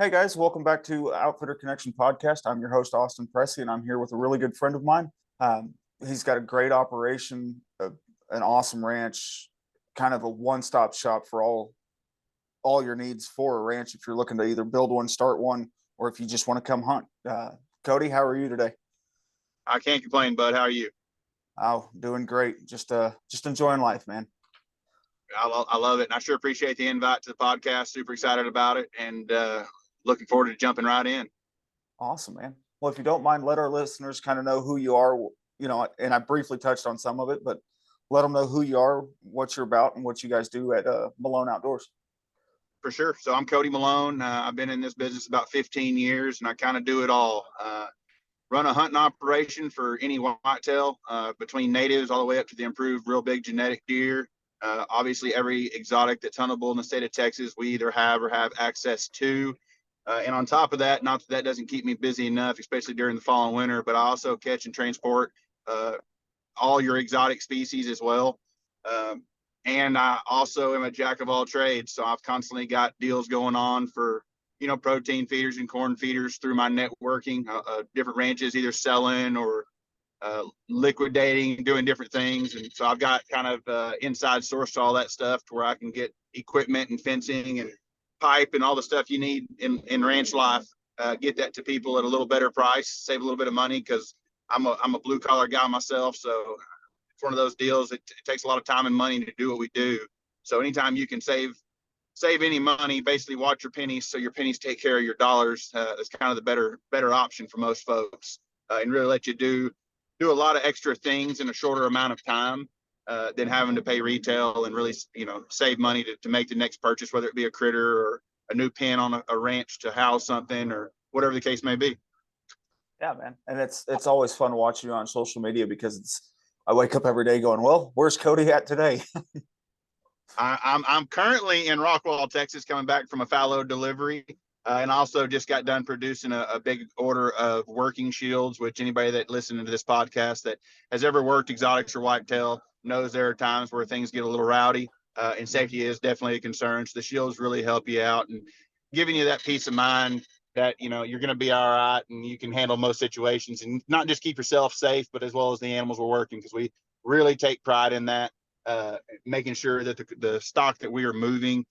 Hey guys, welcome back to Outfitter Connection Podcast. I'm your host, Austin Pressey, and I'm here with a really good friend of mine. He's got a great operation, an awesome ranch, kind of a one-stop shop for all your needs for a ranch if you're looking to either build one, start one, or if you just want to come hunt. Cody, how are you today? I can't complain, bud. How are you? Oh, doing great. Just enjoying life, man. I love it. And I sure appreciate the invite to the podcast. Super excited about it and looking forward to jumping right in. Awesome, man. Well, if you don't mind, let our listeners kind of know who you are, and I briefly touched on some of it, but let them know who you are, what you're about, and what you guys do at Malone Outdoors. For sure. So I'm Cody Malone. I've been in this business about 15 years and I kind of do it all. Run a hunting operation for any whitetail, between natives all the way up to the improved real big genetic deer. Obviously, every exotic that's huntable in the state of Texas, we either have or have access to. And on top of that, not that that doesn't keep me busy enough, especially during the fall and winter, but I also catch and transport uh, all your exotic species as well. Um, and I also am a jack of all trades. So I've constantly got deals going on for, protein feeders and corn feeders through my networking, different ranches, either selling or liquidating, doing different things. And so I've got kind of inside source to all that stuff to where I can get equipment and fencing and pipe and all the stuff you need in ranch life, get that to people at a little better price, save a little bit of money because I'm a blue collar guy myself. So it's one of those deals. It takes a lot of time and money to do what we do. So anytime you can save any money, basically watch your pennies so your pennies take care of your dollars. It's kind of the better option for most folks, and really let you do a lot of extra things in a shorter amount of time than having to pay retail and really save money to make the next purchase, whether it be a critter or a new pen on a ranch to house something or whatever the case may be. Yeah, man. And it's always fun watching you on social media because I wake up every day going, well, where's Cody at today? I'm currently in Rockwall, Texas, coming back from a fallow delivery, and also just got done producing a big order of working shields. Which anybody that listening to this podcast that has ever worked exotics or whitetail knows there are times where things get a little rowdy, and safety is definitely a concern. So the shields really help you out and giving you that peace of mind that you're going to be all right and you can handle most situations and not just keep yourself safe, but as well as the animals we're working, because we really take pride in that. Making sure that the stock that we are moving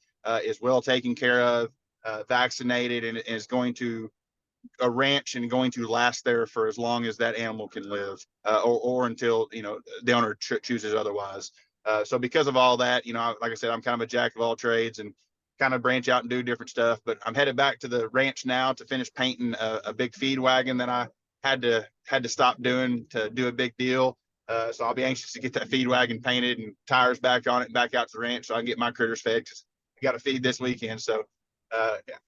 is well taken care of, vaccinated, and is going to a ranch and going to last there for as long as that animal can live, or until the owner chooses otherwise. So because of all that, like I said, I'm kind of a jack of all trades and kind of branch out and do different stuff. But I'm headed back to the ranch now to finish painting a big feed wagon that I had to stop doing to do a big deal. So I'll be anxious to get that feed wagon painted and tires back on it and back out to the ranch so I can get my critters fed. Cause I got to feed this weekend. So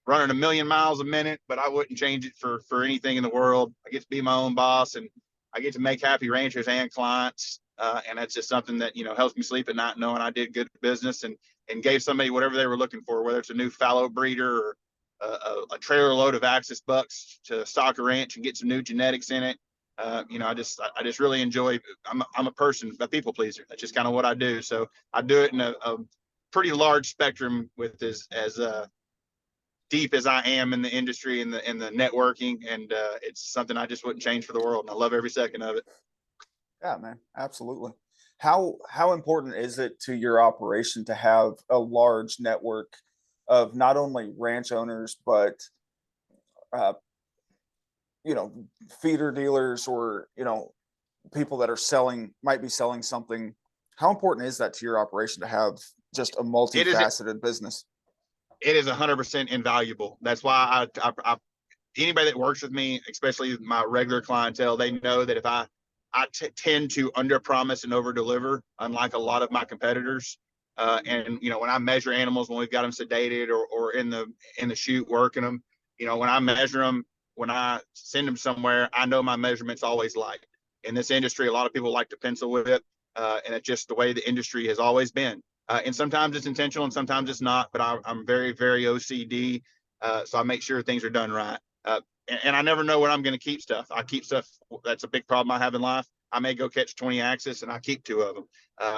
running a million miles a minute, but I wouldn't change it for anything in the world. I get to be my own boss and I get to make happy ranchers and clients. And that's just something that, helps me sleep at night knowing I did good business and gave somebody whatever they were looking for, whether it's a new fallow breeder or a trailer load of Axis bucks to stock a ranch and get some new genetics in it. I just really enjoy. I'm a person, a people pleaser. That's just kind of what I do. So I do it in a pretty large spectrum with as deep as I am in the industry and the networking, and it's something I just wouldn't change for the world. And I love every second of it. Yeah, man, absolutely. How important is it to your operation to have a large network of not only ranch owners but uh, you know feeder dealers or people that are might be selling something? How important is that to your operation to have just a It is multifaceted business? it is 100% invaluable. That's why I anybody that works with me, especially my regular clientele, they know that if I tend to under promise and over deliver, unlike a lot of my competitors. And when I measure animals, when we've got them sedated or in the chute working them, when I measure them, when I send them somewhere, I know my measurements always light. In this industry, a lot of people like to pencil whip, and it's just the way the industry has always been. And sometimes it's intentional and sometimes it's not. But I'm very, very OCD, so I make sure things are done right. And I never know where I'm going to keep stuff. I keep stuff. That's a big problem I have in life. I may go catch 20 Axis and I keep 2 of them.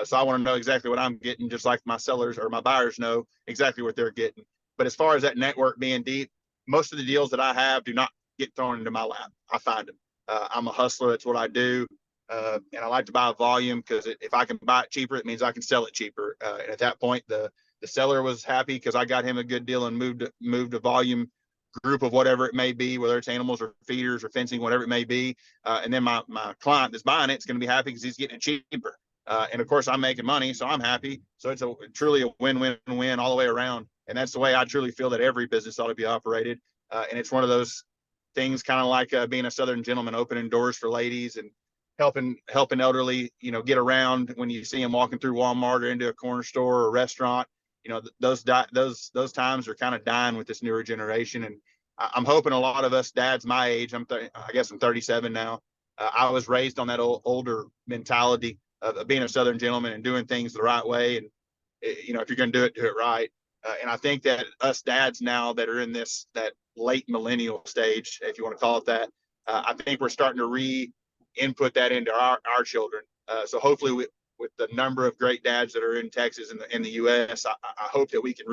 So I want to know exactly what I'm getting, just like my sellers or my buyers know exactly what they're getting. But as far as that network being deep, most of the deals that I have do not get thrown into my lap. I find them. I'm a hustler. That's what I do. And I like to buy a volume because if I can buy it cheaper, it means I can sell it cheaper. And at that point, the seller was happy because I got him a good deal and moved a volume group of whatever it may be, whether it's animals or feeders or fencing, whatever it may be. And then my client that's buying it is going to be happy because he's getting it cheaper. And of course, I'm making money, so I'm happy. So it's truly a win-win-win all the way around. And that's the way I truly feel that every business ought to be operated. And it's one of those things, kind of like being a Southern gentleman, opening doors for ladies and helping elderly, get around when you see them walking through Walmart or into a corner store or a restaurant. Those times are kind of dying with this newer generation. And I'm hoping a lot of us dads my age, I guess I'm 37 now. I was raised on that older mentality of being a Southern gentleman and doing things the right way. And, if you're going to do it right. And I think that us dads now that are in that late millennial stage, if you want to call it that, I think we're starting to re-input that into our children. So hopefully with the number of great dads that are in Texas and in the U.S., I hope that we can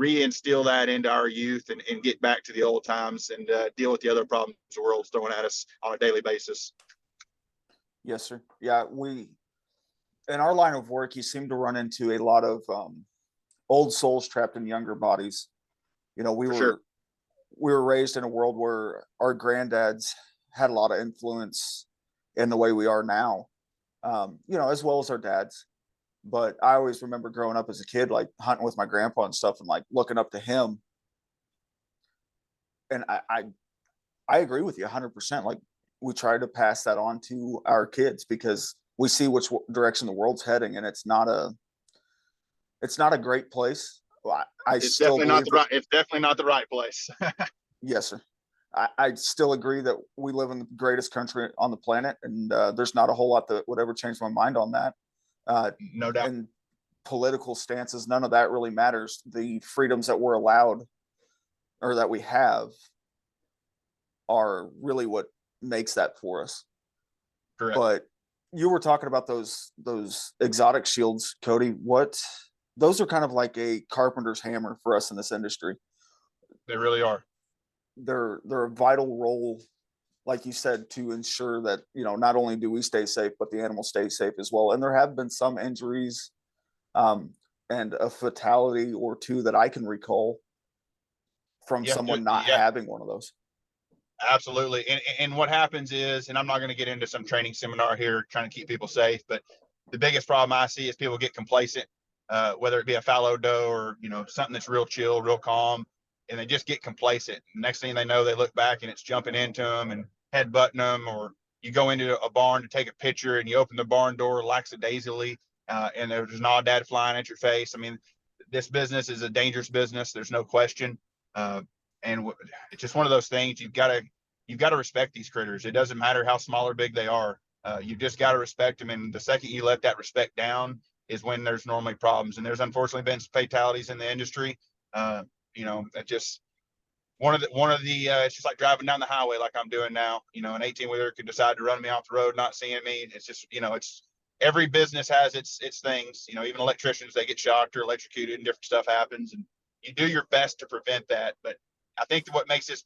reinstill that into our youth and get back to the old times and deal with the other problems the world's throwing at us on a daily basis. Yes, sir. Yeah, in our line of work, you seem to run into a lot of old souls trapped in younger bodies. We were raised in a world where our granddads had a lot of influence in the way we are now, as well as our dads. But I always remember growing up as a kid, like hunting with my grandpa and stuff, and like looking up to him. And I agree with you 100%. Like, we try to pass that on to our kids because we see which direction the world's heading, and it's not a great place. I It's still definitely not believe it's definitely not the right place. yes, sir. I still agree that we live in the greatest country on the planet, and there's not a whole lot that would ever change my mind on that. No doubt. And political stances, none of that really matters. The freedoms that we're allowed or that we have are really what makes that for us. Correct. But you were talking about those exotic shields, Cody. Those are kind of like a carpenter's hammer for us in this industry. They really are. They're a vital role, like you said, to ensure that not only do we stay safe, but the animals stay safe as well. And there have been some injuries, and a fatality or two that I can recall from someone not having one of those. Absolutely. And what happens is, and I'm not going to get into some training seminar here trying to keep people safe, but the biggest problem I see is people get complacent, whether it be a fallow doe or something that's real chill, real calm, and they just get complacent. Next thing they know, they look back and it's jumping into them and headbutting them. Or you go into a barn to take a picture and you open the barn door lackadaisically, and there's an aoudad flying at your face. I mean, this business is a dangerous business. There's no question. And it's just one of those things. You've got to respect these critters. It doesn't matter how small or big they are. You just got to respect them. And the second you let that respect down is when there's normally problems. And there's unfortunately been some fatalities in the industry. That just one of the it's just like driving down the highway like I'm doing now. An 18-wheeler could decide to run me off the road, not seeing me. It's just, it's every business has its things. Even electricians, they get shocked or electrocuted and different stuff happens. And you do your best to prevent that. But I think what makes this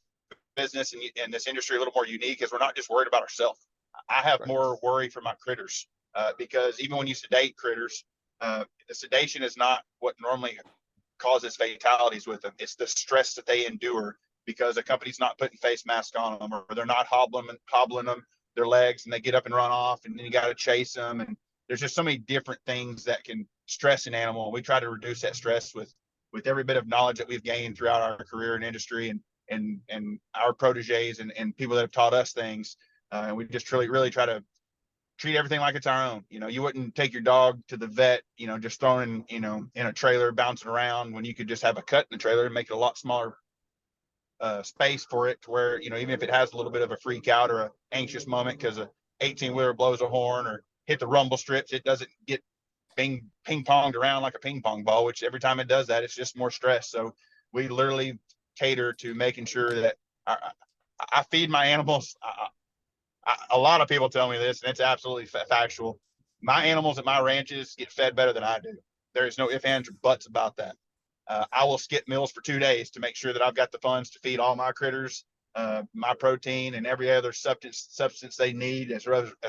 business and this industry a little more unique is we're not just worried about ourselves. I have more worry for my critters, because even when you sedate critters, the sedation is not what normally causes fatalities with them. It's the stress that they endure because a company's not putting face masks on them, or they're not hobbling them their legs, and they get up and run off, and then you got to chase them. And there's just so many different things that can stress an animal. We try to reduce that stress with every bit of knowledge that we've gained throughout our career in industry and our proteges and people that have taught us things. And we just really try to treat everything like it's our own. You wouldn't take your dog to the vet, just throwing, in a trailer, bouncing around, when you could just have a cut in the trailer and make it a lot smaller space for it, to where, even if it has a little bit of a freak out or a anxious moment because a 18-wheeler blows a horn or hit the rumble strips, it doesn't get ping ponged around like a ping pong ball, which every time it does that, it's just more stress. So we literally cater to making sure that I feed my animals. A lot of people tell me this, and it's absolutely factual. My animals at my ranches get fed better than I do. There is no ifs, ands, or buts about that. I will skip meals for 2 days to make sure that I've got the funds to feed all my critters my protein and every other substance they need as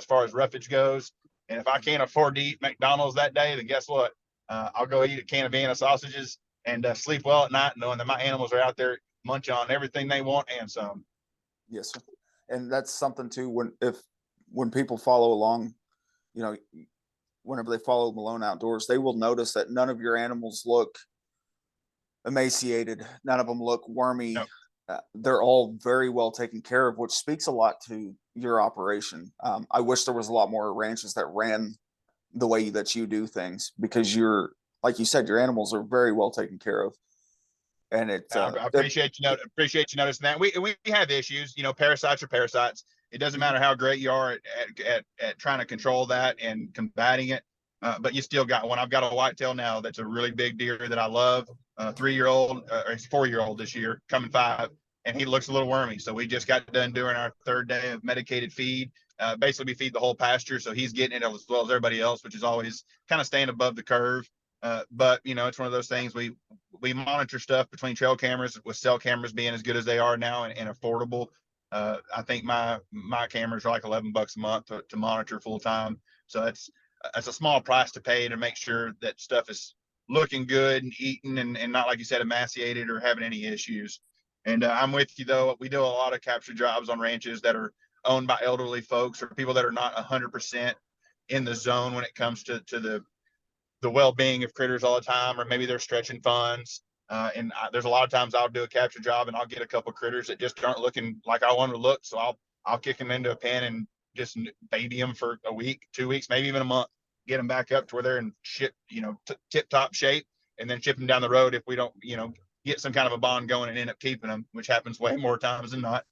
far as roughage goes. And if I can't afford to eat McDonald's that day, then guess what? I'll go eat a can of Vienna sausages and sleep well at night, knowing that my animals are out there munching on everything they want and some. Yes, sir. And that's something too. When people follow along, you know, whenever they follow Malone Outdoors, they will notice that none of your animals look emaciated. None of them look wormy. No. They're all very well taken care of, which speaks a lot to your operation. I wish there was a lot more ranches that ran the way that you do things, because you're, like you said, your animals are very well taken care of. And I appreciate you noticing that. We have issues, parasites are parasites. It doesn't matter how great you are at trying to control that and combating it. But you still got one. I've got a whitetail now that's a really big deer that I love. 3-year-old, or he's 4-year-old this year, coming 5, and he looks a little wormy. So we just got done doing our 3rd day of medicated feed. Basically, we feed the whole pasture, so he's getting it as well as everybody else, which is always kind of staying above the curve. But it's one of those things we monitor stuff between trail cameras, with cell cameras being as good as they are now and affordable. I think my cameras are like $11 a month to monitor full time. So that's a small price to pay to make sure that stuff is looking good and eating and not, like you said, emaciated or having any issues. And I'm with you though. We do a lot of capture jobs on ranches that are owned by elderly folks or people that are not 100% in the zone when it comes to the well-being of critters all the time, or maybe they're stretching funds. There's a lot of times I'll do a capture job and I'll get a couple critters that just aren't looking like I want to look. So I'll kick them into a pen and just baby them for a week, 2 weeks, maybe even a month, get them back up to where they're in tip top shape, and then ship them down the road if we don't, get some kind of a bond going and end up keeping them, which happens way more times than not.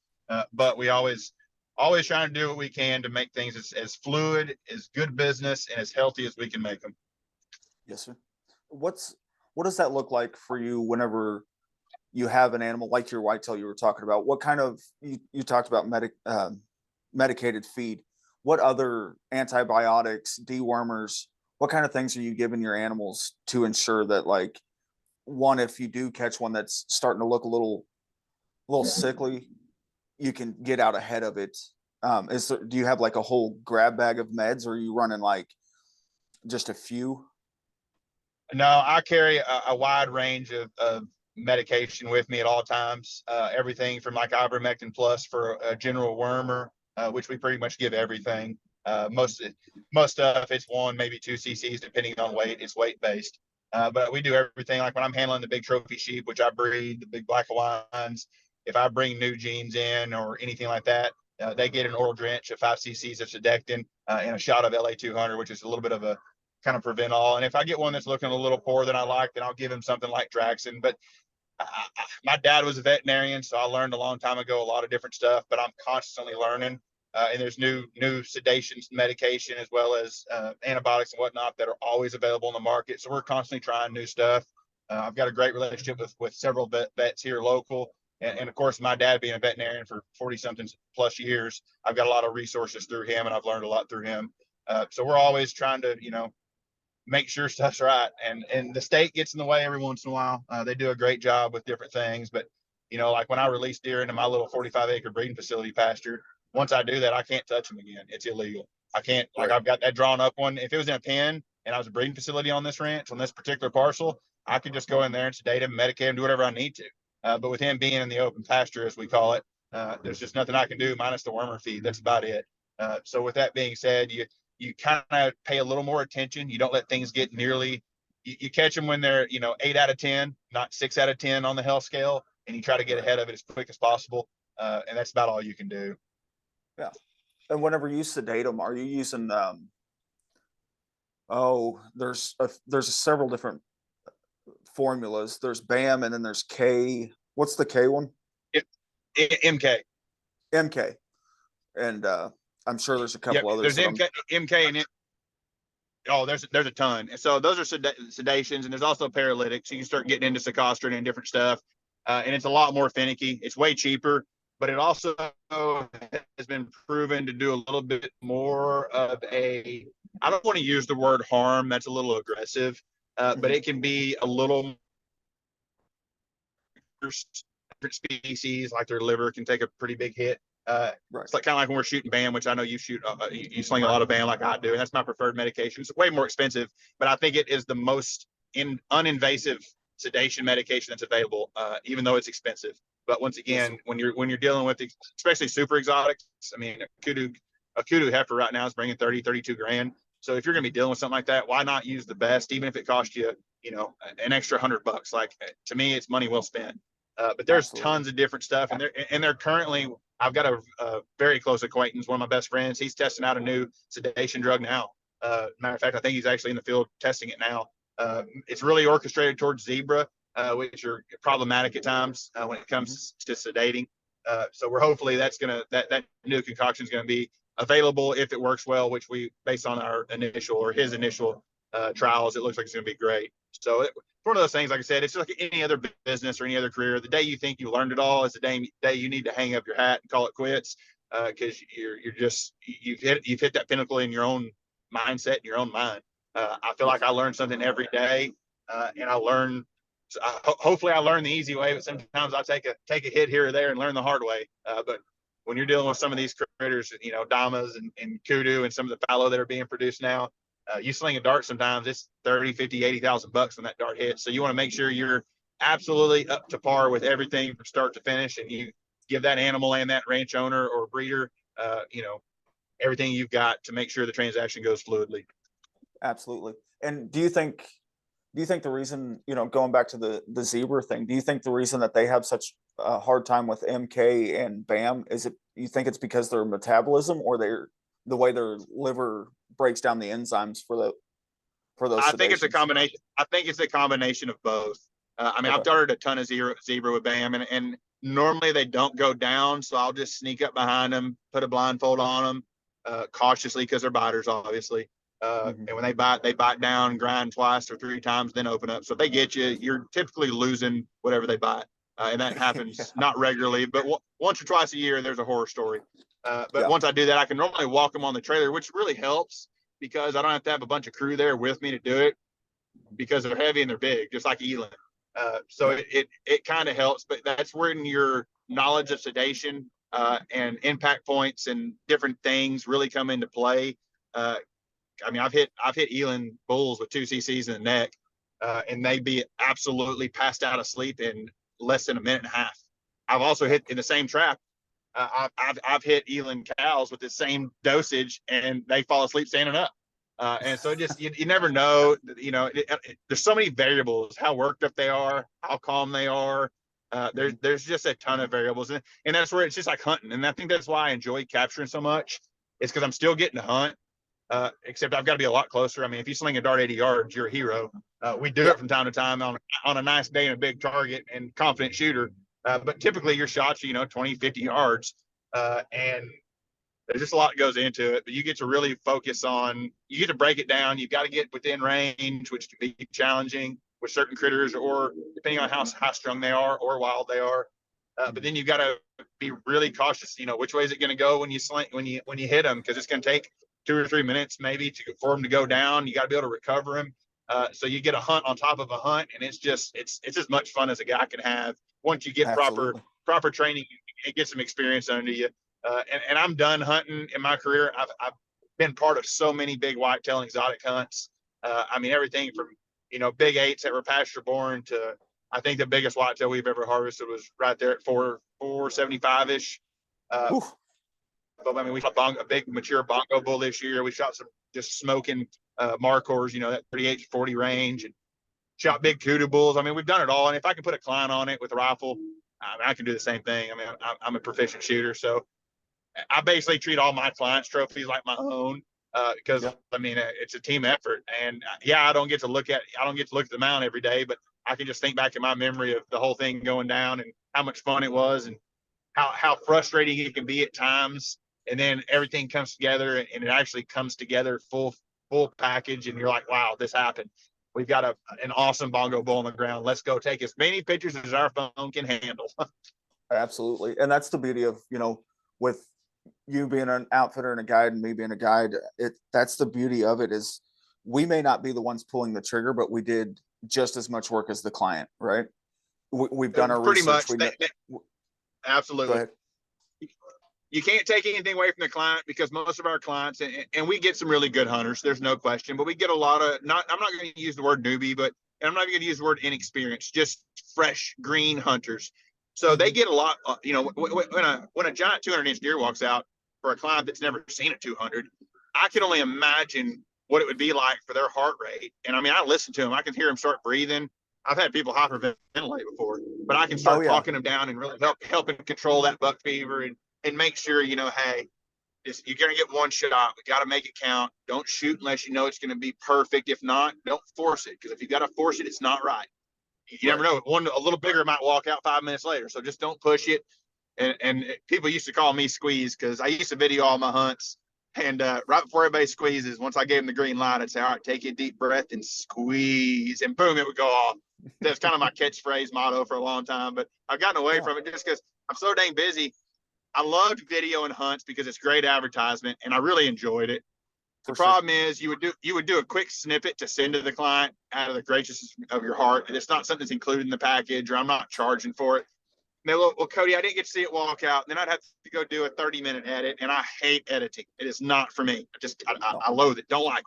But we always trying to do what we can to make things as fluid, as good business, and as healthy as we can make them. Yes, sir. What does that look like for you whenever you have an animal like your whitetail you were talking about? What kind of, you talked about medicated feed. What other antibiotics, dewormers, what kind of things are you giving your animals to ensure that, like, one, if you do catch one that's starting to look a little sickly, you can get out ahead of it? Do you have like a whole grab bag of meds, or are you running like just a few? No, I carry a wide range of medication with me at all times. Everything from like ivermectin plus for a general wormer, which we pretty much give everything. Most stuff it's 1, maybe 2 cc's depending on weight. It's weight based. But we do everything. Like when I'm handling the big trophy sheep, which I breed, the big black Hawaiians, if I bring new genes in or anything like that, they get an oral drench of 5 cc's of sedectin and a shot of LA-200, which is a little bit of a kind of prevent all. And if I get one that's looking a little poor than I like, then I'll give him something like Draxin. But my dad was a veterinarian, so I learned a long time ago a lot of different stuff, but I'm constantly learning. And there's new sedation medication as well as antibiotics and whatnot that are always available in the market. So we're constantly trying new stuff. I've got a great relationship with several vets here local. And of course, my dad being a veterinarian for 40 something plus years, I've got a lot of resources through him and I've learned a lot through him. So we're always trying to, make sure stuff's right. And the state gets in the way every once in a while. They do a great job with different things. But, like when I release deer into my little 45-acre breeding facility pasture, once I do that, I can't touch them again. It's illegal. I can't, like, I've got that drawn up one. If it was in a pen and I was a breeding facility on this ranch, on this particular parcel, I could just go in there and sedate him, medicate him, do whatever I need to. But with him being in the open pasture, as we call it, there's just nothing I can do minus the wormer feed. That's about it. So with that being said, you kind of pay a little more attention. You don't let things get you catch them when they're, 8 out of 10, not 6 out of 10 on the health scale. And you try to get ahead of it as quick as possible. And that's about all you can do. Yeah. And whenever you sedate them, are you using, there's several different formulas. There's BAM and then there's K. What's the K one? MK. MK. And I'm sure there's a couple others. There's MK and there's a ton. And so those are sedations, and there's also paralytics. So you start getting into sequestrin and different stuff, and it's a lot more finicky. It's way cheaper, but it also has been proven to do a little bit more of I don't want to use the word harm. That's a little aggressive, but it can be a little different species, like their liver can take a pretty big hit. Right. It's like kind of like when we're shooting BAM, which I know you shoot, you sling a lot of BAM like I do, and that's my preferred medication. It's way more expensive, but I think it is the most uninvasive sedation medication that's available, even though it's expensive. But once again, Yes, when you're dealing with especially super exotics, I mean, a kudu heifer right now is bringing 30, 32 grand. So if you're going to be dealing with something like that, why not use the best, even if it costs you, an extra $100? Like, to me, it's money well spent. But there's absolutely. tons of different stuff, and they're currently. I've got a very close acquaintance, one of my best friends. He's testing out a new sedation drug now. Matter of fact, I think he's actually in the field testing it now. It's really orchestrated towards zebra, which are problematic at times when it comes to sedating. So we're hopefully that new concoction is going to be available if it works well, which we, based on his initial trials, it looks like it's going to be great. So it's one of those things, like I said, it's just like any other business or any other career. The day you think you learned it all is the day you need to hang up your hat and call it quits, because you've hit that pinnacle in your own mindset and your own mind. I feel like I learn something every day, and I learn. Hopefully, I learn the easy way, but sometimes I take a hit here or there and learn the hard way. But when you're dealing with some of these critters, damas and kudu and some of the fallow that are being produced now, you sling a dart, sometimes it's 30, 50, 80,000 bucks when that dart hits. So you want to make sure you're absolutely up to par with everything from start to finish, and you give that animal and that ranch owner or breeder, everything you've got to make sure the transaction goes fluidly. Absolutely. And do you think the reason, going back to the zebra thing, do you think the reason that they have such a hard time with MK and BAM, you think it's because their metabolism, or the way their liver breaks down the enzymes for those I think it's a sedations? combination. I think it's a combination of both. I mean, Okay. I've darted a ton of zebra with BAM, and normally they don't go down, so I'll just sneak up behind them, put a blindfold on them, cautiously, because they're biters, obviously. And when they bite down, grind twice or three times, then open up. So if they get you, you're typically losing whatever they bite, and that happens not regularly, but once or twice a year, there's a horror story. But once I do that, I can normally walk them on the trailer, which really helps, because I don't have to have a bunch of crew there with me to do it, because they're heavy and they're big, just like Eland. So it kind of helps, but that's when your knowledge of sedation and impact points and different things really come into play. I mean, I've hit Eland bulls with 2 cc's in the neck, and they'd be absolutely passed out of sleep in less than a minute and a half. I've also hit in the same trap. I've hit Eland cows with the same dosage, and they fall asleep standing up. And so just you never know. There's so many variables: how worked up they are, how calm they are. There's just a ton of variables, and that's where it's just like hunting. And I think that's why I enjoy capturing so much. It's because I'm still getting to hunt. Except I've got to be a lot closer. I mean, if you sling a dart 80 yards, you're a hero. We do it from time to time on a nice day and a big target and confident shooter. But typically your shots are, 20, 50 yards. And there's just a lot that goes into it, but you get to really focus on, you get to break it down. You've got to get within range, which can be challenging with certain critters, or depending on how strong they are or wild they are. But then you've got to be really cautious. Which way is it going to go when you hit them? Because it's going to take 2 or 3 minutes maybe for them to go down. You got to be able to recover them. So you get a hunt on top of a hunt, and it's as much fun as a guy can have once you get Absolutely. proper training and get some experience under you. And I'm done hunting in my career. I've been part of so many big whitetail and exotic hunts. I mean, everything from, big 8s that were pasture born to, I think the biggest whitetail we've ever harvested was right there at 475 ish. But I mean, we shot a big mature bongo bull this year. We shot some just smoking markers, that 38 to 40 range, and shot big kudu bulls. I mean, we've done it all. And if I can put a client on it with a rifle, I can do the same thing. I mean, I'm a proficient shooter, so I basically treat all my clients' trophies like my own, because I mean, it's a team effort. And I don't get to look at the mount every day, but I can just think back in my memory of the whole thing going down and how much fun it was, and how frustrating it can be at times. And then everything comes together, and it actually comes together full package, and you're like, wow, this happened. We've got an awesome bongo bull on the ground. Let's go take as many pictures as our phone can handle. Absolutely. And that's the beauty of, with you being an outfitter and a guide and me being a guide, that's the beauty of it, is we may not be the ones pulling the trigger, but we did just as much work as the client, right? we've done our Pretty research. much. Go Absolutely. ahead. You can't take anything away from the client because most of our clients, and we get some really good hunters, there's no question, but we get a lot of, I'm not going to use the word newbie, but I'm not going to use the word inexperienced, just fresh green hunters. So they get a lot, when a giant 200-inch deer walks out for a client that's never seen a 200, I can only imagine what it would be like for their heart rate. And I mean, I listen to them, I can hear them start breathing. I've had people hyperventilate before, but I can Oh start yeah, talking them down and really helping control that buck fever and make sure, hey, you're going to get one shot. We got to make it count. Don't shoot unless you know it's going to be perfect. If not, don't force it. Because if you got to force it, it's not right. You never right. know. One a little bigger might walk out 5 minutes later. So just don't push it. And people used to call me Squeeze because I used to video all my hunts. And right before everybody squeezes, once I gave them the green light, I'd say, all right, take a deep breath and squeeze. And boom, it would go off. That's kind of my catchphrase motto for a long time. But I've gotten away from it just because I'm so dang busy. I loved video and hunts because it's great advertisement and I really enjoyed it. The For sure. problem is you would do a quick snippet to send to the client out of the graciousness of your heart. And it's not something that's included in the package or I'm not charging for it. And they look, well, Cody, I didn't get to see it walk out. And then I'd have to go do a 30-minute edit. And I hate editing. It is not for me. I loathe it. Don't like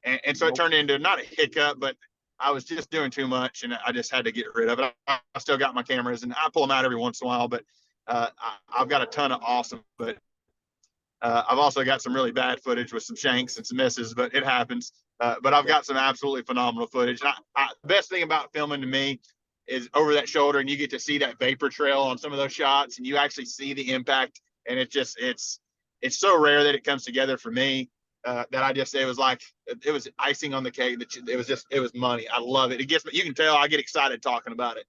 it. And so it turned into not a hiccup, but I was just doing too much and I just had to get rid of it. I still got my cameras and I pull them out every once in a while, but I've got a ton of awesome, but I've also got some really bad footage with some shanks and some misses, but it happens. But I've got some absolutely phenomenal footage. And the best thing about filming to me is over that shoulder, and you get to see that vapor trail on some of those shots, and you actually see the impact. And it's so rare that it comes together for me that it was icing on the cake. It was money. I love it. You can tell I get excited talking about it.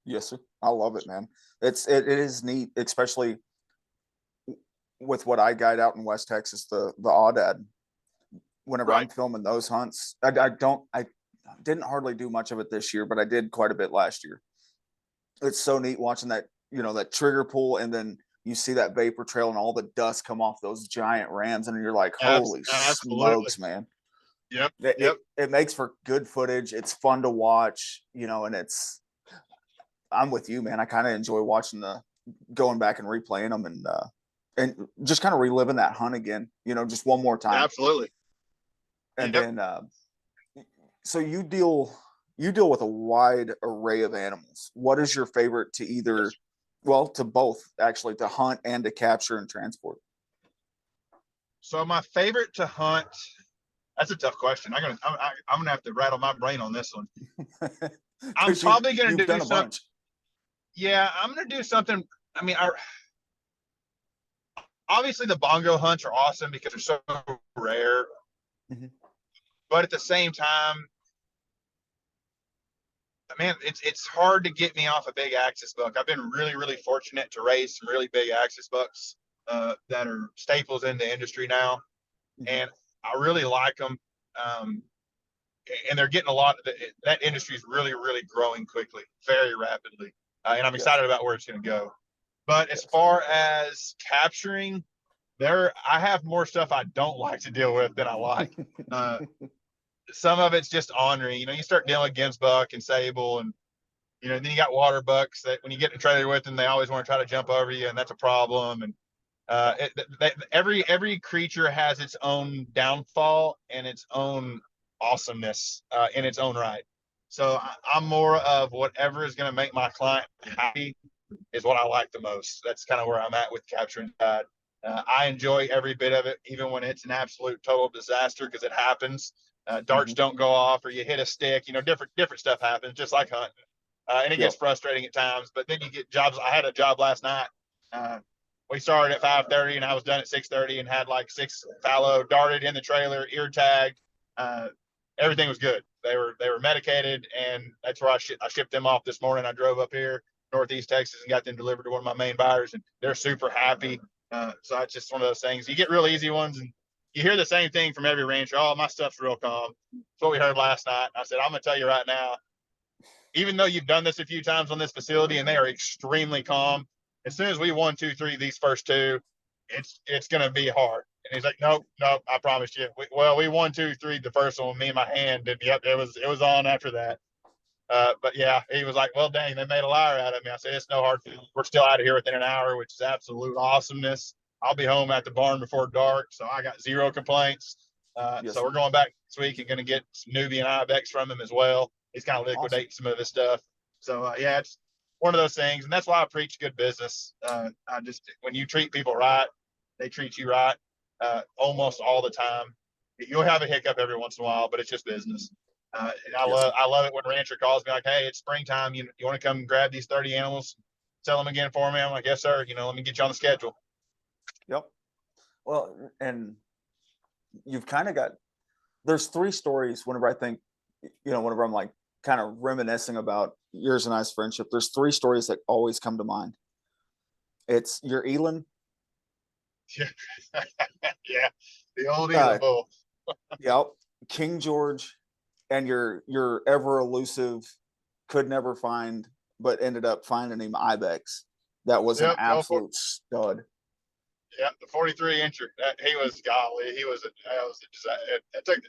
Yes, sir. I love it, man. It is neat, especially with what I guide out in West Texas, the Aoudad. Whenever Right. I'm filming those hunts, I didn't hardly do much of it this year, but I did quite a bit last year. It's so neat watching that, that trigger pull, and then you see that vapor trail and all the dust come off those giant rams, and you're like, holy Absolutely. smokes, man. Yep. It makes for good footage. It's fun to watch, and I'm with you, man. I kind of enjoy watching going back and replaying them and just kind of reliving that hunt again, just one more time. Absolutely. And then, so you deal with a wide array of animals. What is your favorite to both actually, to hunt and to capture and transport? So my favorite to hunt, that's a tough question. I'm gonna have to rattle my brain on this one. I'm probably gonna do done a something. bunch. Yeah, I'm gonna do something. I mean, obviously the bongo hunts are awesome because they're so rare. Mm-hmm. But at the same time, man, it's hard to get me off a big axis buck. I've been really, really fortunate to raise some really big axis bucks that are staples in the industry now, and I really like them. And they're getting that industry is really, really growing quickly, very rapidly, and I'm excited about where it's going to go. But as far as capturing, I have more stuff I don't like to deal with than I like. Some of it's just ornery. You start dealing against buck and sable, and then you got water bucks that when you get in a trailer with them, they always want to try to jump over you, and that's a problem. And every creature has its own downfall and its own awesomeness in its own right. So I'm more of whatever is going to make my client happy is what I like the most. That's kind of where I'm at with capturing tide. I enjoy every bit of it, even when it's an absolute total disaster, because it happens. Darts don't go off, or you hit a stick. Different stuff happens, just like hunting, and it gets frustrating at times. But then you get jobs. I had a job last night. We started at 5:30, and I was done at 6:30, and had like 6 fallow darted in the trailer, ear tagged. Everything was good. They were medicated, and that's where I shipped them off this morning. I drove up here Northeast Texas and got them delivered to one of my main buyers, and they're super happy. So it's just one of those things. You get real easy ones, and you hear the same thing from every rancher. Oh, my stuff's real calm. That's what we heard last night. I said, I'm going to tell you right now, even though you've done this a few times on this facility and they are extremely calm, as soon as we 1, 2, 3 these first 2, it's going to be hard. And he's like, nope, I promise you. We 1, 2, 3 the first one with me in my hand, and yep, it was on after that. But yeah, he was like, well, dang, they made a liar out of me. I said, it's no hard feeling. We're still out of here within an hour, which is absolute awesomeness. I'll be home at the barn before dark, so I got zero complaints. Yes, So we're sir. going back this week and going to get some Nubian ibex from him as well. He's kind of Awesome. liquidating some of his stuff. So yeah, it's one of those things, and that's why I preach good business. I just when you treat people right, they treat you right almost all the time. You'll have a hiccup every once in a while, but it's just business. And Yes, sir. I love it when a rancher calls me like, "Hey, it's springtime. You want to come grab these 30 animals, sell them again for me?" I'm like, "Yes, sir. Let me get you on the schedule." Yep. Well, and you've kind of got, there's three stories whenever I think, whenever I'm like kind of reminiscing about yours and I's friendship, there's three stories that always come to mind. It's your Elon, Yeah, the old uh, Elam bull. yep, King George, and your ever elusive, could never find, but ended up finding him Ibex. That was an Yep, absolute stud. yeah, the 43 incher. He was golly.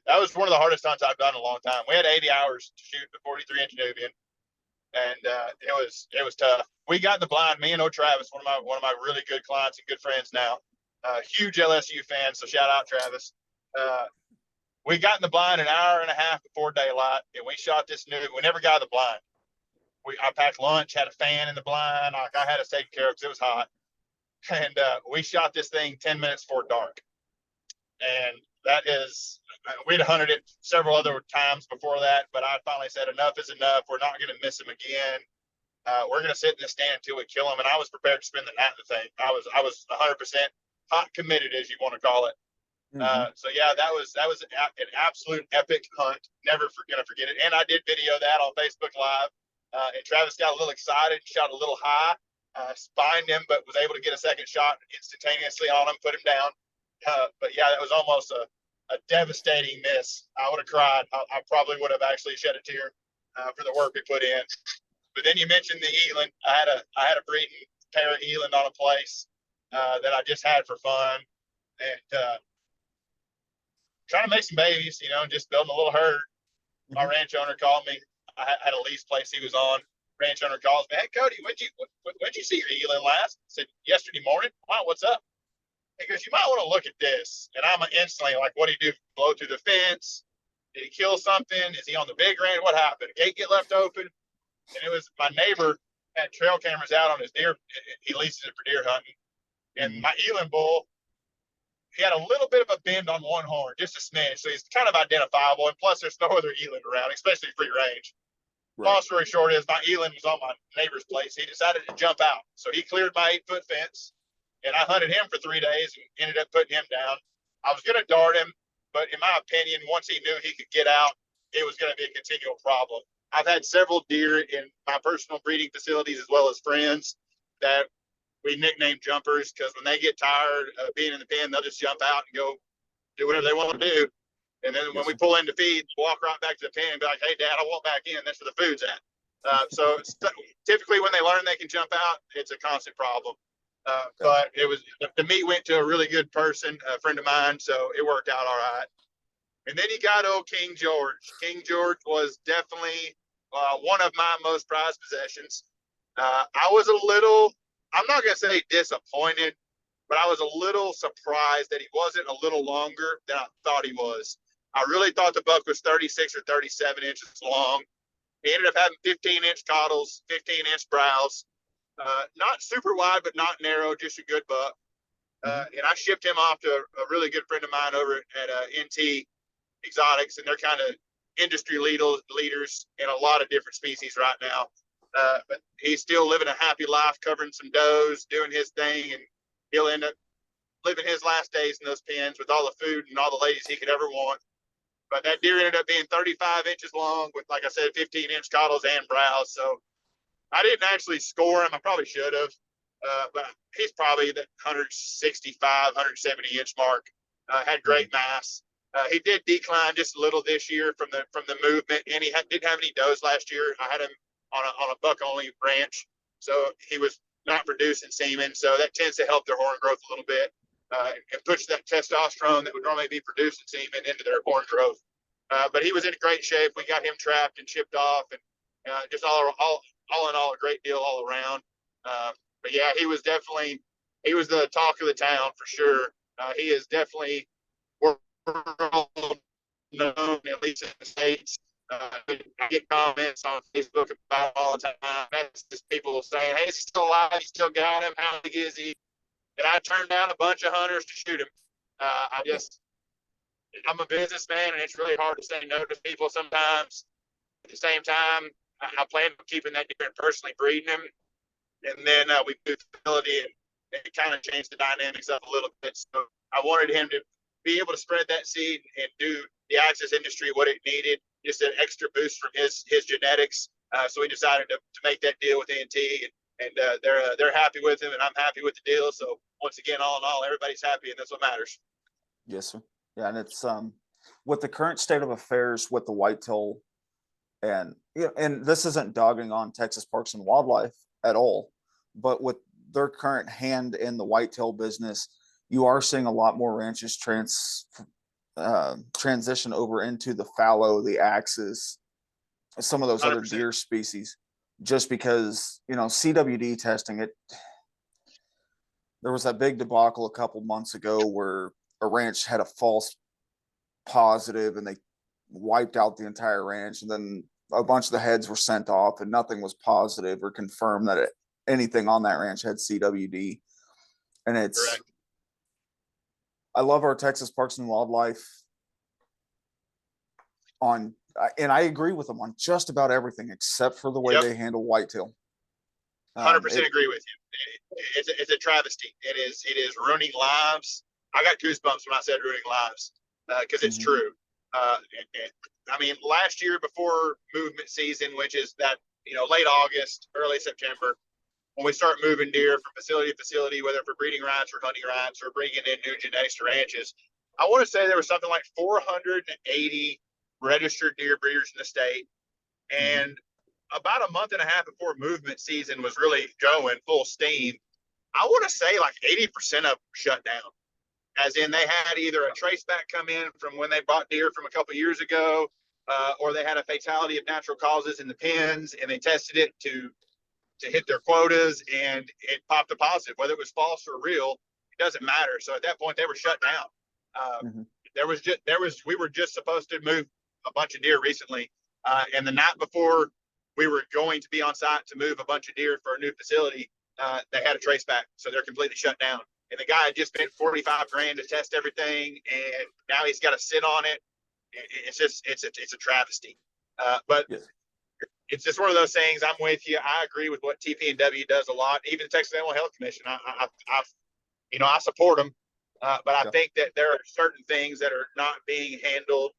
That was one of the hardest hunts I've done in a long time. We had 80 hours to shoot the 43-inch Nubian, and it was tough. We got in the blind. Me and Travis, one of my really good clients and good friends now, huge LSU fan. So shout out Travis. Uh, we got in the blind an hour and a half before daylight, and we shot this new. We never got in the blind. I packed lunch, had a fan in the blind. I had us taken care of because it was hot, and we shot this thing 10 minutes before dark. And that is, we'd hunted it several other times before that, but I finally said enough is enough. We're not going to miss him again. We're going to sit in the stand until we kill him. And I was prepared to spend the night in the thing. I was 100% hot committed, as you want to call it. Mm-hmm. So yeah, that was an absolute epic hunt. Never gonna forget it. And I did video that on Facebook Live. And Travis got a little excited, shot a little high, spined him, but was able to get a second shot instantaneously on him, put him down. But yeah, that was almost a devastating miss. I would have cried. I probably would have actually shed a tear for the work we put in. But then you mentioned the eland. I had a breeding pair of eland on a place that I just had for fun, and trying to make some babies, just building a little herd. My Mm-hmm. ranch owner called me. I had a lease place he was on. Ranch owner calls me, "Hey Cody, when'd you see your eland last?" I said, "Yesterday morning." "Wow, what's up?" He goes, "You might want to look at this." And I'm instantly like, "What did he do? Blow through the fence? Did he kill something? Is he on the big range? What happened? Gate get left open?" And it was my neighbor had trail cameras out on his deer. He leases it for deer hunting. And Mm-hmm. my eland bull, he had a little bit of a bend on one horn, just a smidge. So he's kind of identifiable. And plus, there's no other eland around, especially free range. Right. Long story short is my eland was on my neighbor's place. He decided to jump out. So he cleared my 8-foot fence, and I hunted him for 3 days and ended up putting him down. I was going to dart him, but in my opinion, once he knew he could get out, it was going to be a continual problem. I've had several deer in my personal breeding facilities as well as friends that we nickname jumpers because when they get tired of being in the pen, they'll just jump out and go do whatever they want to do. And then when Yes, we sir. pull in to feed, walk right back to the pen and be like, "Hey, Dad, I want back in. That's where the food's at." So typically when they learn they can jump out, it's a constant problem. Okay. But it was the meat went to a really good person, a friend of mine, so it worked out all right. And then you got old King George. King George was definitely one of my most prized possessions. I was a little, I'm not going to say disappointed, but I was a little surprised that he wasn't a little longer than I thought he was. I really thought the buck was 36 or 37 inches long. He ended up having 15-inch caudals, 15-inch brows, not super wide, but not narrow, just a good buck. Mm-hmm. And I shipped him off to a really good friend of mine over at NT Exotics, and they're kind of industry leaders in a lot of different species right now. But he's still living a happy life, covering some does, doing his thing, and he'll end up living his last days in those pens with all the food and all the ladies he could ever want. But that deer ended up being 35 inches long with, like I said, 15-inch caudals and brows. So I didn't actually score him. I probably should have. But he's probably the 165, 170 inch mark. Had great mass. He did decline just a little this year from the movement, and he didn't have any does last year. I had him on a buck only ranch, so he was not producing semen. So that tends to help their horn growth a little bit and push that testosterone that would normally be producing semen into their horn growth. But he was in great shape. We got him trapped and shipped off, and Just all in all, a great deal all around. But yeah, he was the talk of the town for sure. He is definitely world known, at least in the States. I get comments on Facebook about all the time. That's just people saying, "Hey, he's still alive. You still got him. How big is he?" And I turned down a bunch of hunters to shoot him. Yeah. I'm a businessman, and it's really hard to say no to people sometimes. At the same time, I plan on keeping that deer and personally breeding him. And then we moved to facility, and it kind of changed the dynamics up a little bit. So I wanted him to be able to spread that seed and do the access industry what it needed, just an extra boost from his genetics. So we decided to make that deal with NT, and they're happy with him, and I'm happy with the deal. So once again, all in all, everybody's happy, and that's what matters. Yes, sir. Yeah, and it's with the current state of affairs with the whitetail, and yeah, and this isn't dogging on Texas Parks and Wildlife at all, but with their current hand in the whitetail business, you are seeing a lot more ranches transition over into the fallow, the axis, some of those other 100%. deer species, just because CWD testing it. There was that big debacle a couple months ago where a ranch had a false positive and they wiped out the entire ranch, and then a bunch of the heads were sent off and nothing was positive or confirmed that anything on that ranch had CWD. And Correct. I love our Texas Parks and Wildlife on, and I agree with them on just about everything except for the way Yep. they handle whitetail. 100% agree with you. It's a travesty. It is ruining lives. I got goosebumps when I said ruining lives because it's Mhm. true. Uh, I mean, last year before movement season, which is that late August, early September, when we start moving deer from facility to facility, whether for breeding rights or hunting rights or bringing in new genetics to ranches, I want to say there was something like 480 registered deer breeders in the state, Mhm. and about a month and a half before movement season was really going full steam, I want to say like 80% of them shut down. As in, they had either a trace back come in from when they bought deer from a couple of years ago, or they had a fatality of natural causes in the pens, and they tested it to hit their quotas, and it popped a positive. Whether it was false or real, it doesn't matter. So at that point, they were shut down. Uh, Mhm. we were just supposed to move a bunch of deer recently, and the night before we were going to be on site to move a bunch of deer for a new facility, they had a trace back, so they're completely shut down. And the guy had just spent 45 grand to test everything, and now he's got to sit on it. It's a travesty. But Yes. it's just one of those things. I'm with you. I agree with what TP&W does a lot. Even the Texas Animal Health Commission, I support them. But I Yeah. think that there are certain things that are not being handled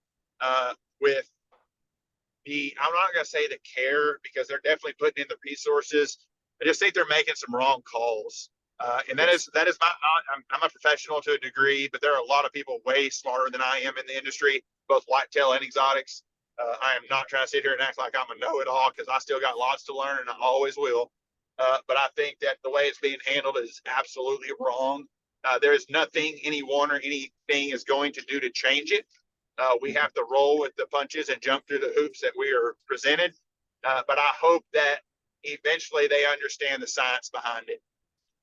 with I'm not going to say the care, because they're definitely putting in the resources. I just think they're making some wrong calls. And Yes. that is I'm a professional to a degree, but there are a lot of people way smarter than I am in the industry, both whitetail and exotics. I am not trying to sit here and act like I'm a know-it-all, because I still got lots to learn, and I always will. But I think that the way it's being handled is absolutely wrong. There is nothing anyone or anything is going to do to change it. We Mhm. have to roll with the punches and jump through the hoops that we are presented. But I hope that eventually they understand the science behind it.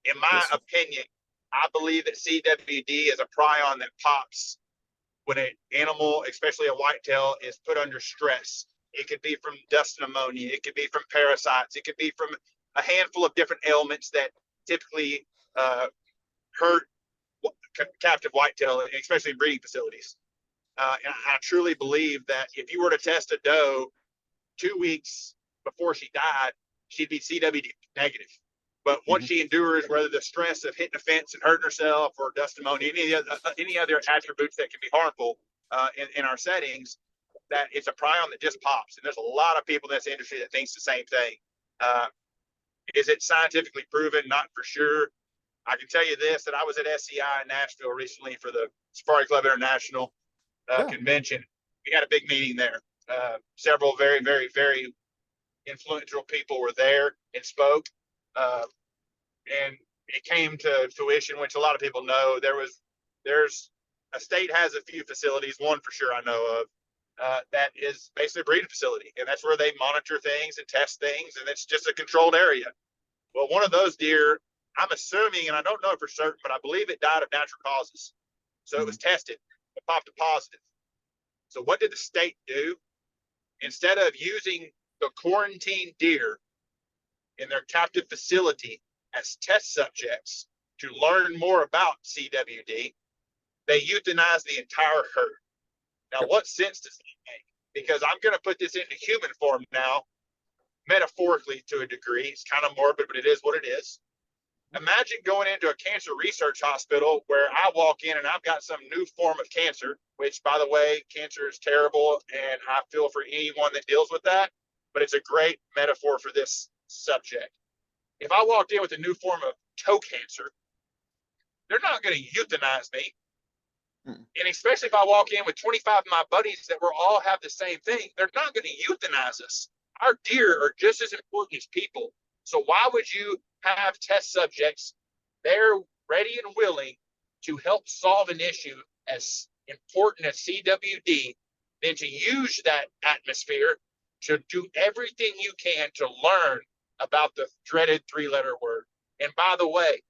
In my Yes, sir. opinion, I believe that CWD is a prion that pops when an animal, especially a whitetail, is put under stress. It could be from dust and ammonia. It could be from parasites. It could be from a handful of different ailments that typically hurt captive whitetail, especially in breeding facilities. And I truly believe that if you were to test a doe 2 weeks before she died, she'd be CWD negative. But once Mhm. she endures, whether the stress of hitting a fence and hurting herself, or dust ammonia, any other attributes that can be harmful in our settings, that it's a prion that just pops. And there's a lot of people in this industry that thinks the same thing. Uh, is it scientifically proven? Not for sure. I can tell you this, that I was at SCI in Nashville recently for the Safari Club International Yeah. convention. We had a big meeting there. Several very, very, very influential people were there and spoke. Uh, and it came to fruition, which a lot of people know. There's a state has a few facilities, one for sure I know of, that is basically a breeding facility, and that's where they monitor things and test things, and it's just a controlled area. Well, one of those deer, I'm assuming, and I don't know for certain, but I believe it died of natural causes. So it was tested, it popped a positive. So what did the state do? Instead of using the quarantined deer in their captive facility as test subjects to learn more about CWD, they euthanized the entire herd. Now, what sense does that make? Because I'm going to put this into human form now, metaphorically to a degree. It's kind of morbid, but it is what it is. Imagine going into a cancer research hospital where I walk in and I've got some new form of cancer, which, by the way, cancer is terrible, and I feel for anyone that deals with that, but it's a great metaphor for this subject. If I walked in with a new form of toe cancer, they're not going to euthanize me. And especially if I walk in with 25 of my buddies that we're all have the same thing, they're not going to euthanize us. Our deer are just as important as people. So why would you have test subjects there ready and willing to help solve an issue as important as CWD than to use that atmosphere to do everything you can to learn about the dreaded three-letter word? And by the way,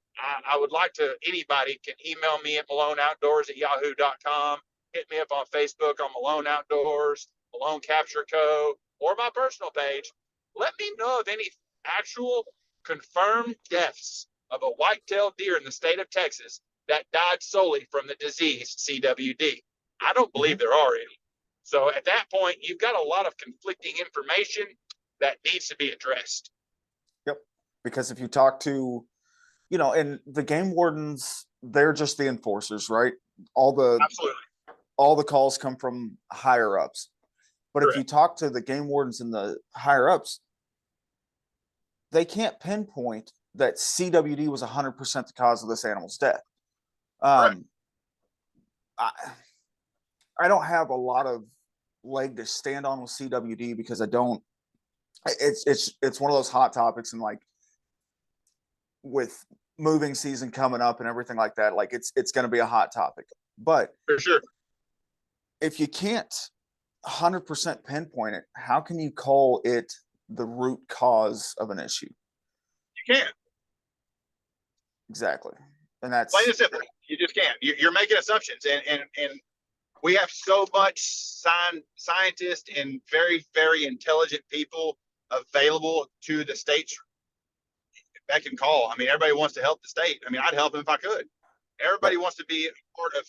I would like to, anybody can email me at maloneoutdoors@yahoo.com, hit me up on Facebook on Malone Outdoors, Malone Capture Co., or my personal page. Let me know of any actual confirmed deaths of a whitetail deer in the state of Texas that died solely from the disease CWD. I don't believe there are any. So at that point, you've got a lot of conflicting information that needs to be addressed. Yep. Because if you talk to, and the game wardens, they're just the enforcers, right? Absolutely. All the calls come from higher ups. But Correct. if you talk to the game wardens and the higher ups, they can't pinpoint that CWD was 100% the cause of this animal's death. I don't have a lot of leg to stand on with CWD because I don't. It's one of those hot topics, and like with moving season coming up and everything like that, like it's going to be a hot topic. But for sure, if you can't 100% pinpoint it, how can you call it the root cause of an issue? You can't. Exactly. And that's plain and simple. You just can't. You're making assumptions, and we have so much scientists and very, very intelligent people available to the states that can call. I mean, everybody wants to help the state. I mean, I'd help them if I could. Everybody wants to be part of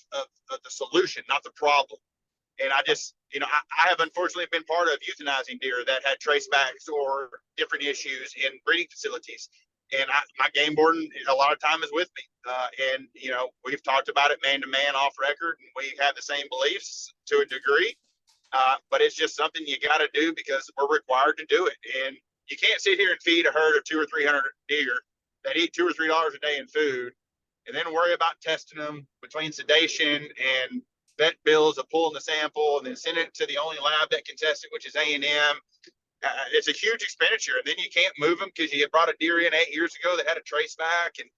the solution, not the problem. And I just, I have unfortunately been part of euthanizing deer that had tracebacks or different issues in breeding facilities. And my game warden a lot of time is with me. And, we've talked about it man to man off record, and we have the same beliefs to a degree. But it's just something you got to do because we're required to do it. And you can't sit here and feed a herd of 200 or 300 deer that eat $2 or $3 a day in food and then worry about testing them between sedation and vet bills of pulling the sample and then send it to the only lab that can test it, which is A&M. It's a huge expenditure, and then you can't move them because you brought a deer in 8 years ago that had a trace back, and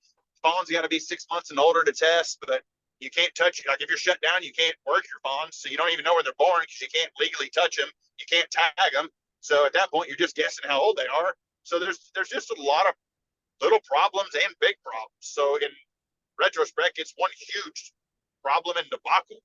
fawns got to be 6 months and older to test, but you can't touch it. Like if you're shut down, you can't work your fawns, so you don't even know where they're born because you can't legally touch them. You can't tag them. So at that point, you're just guessing how old they are. So there's just a lot of little problems and big problems. So in retrospect, it's one huge problem and debacle.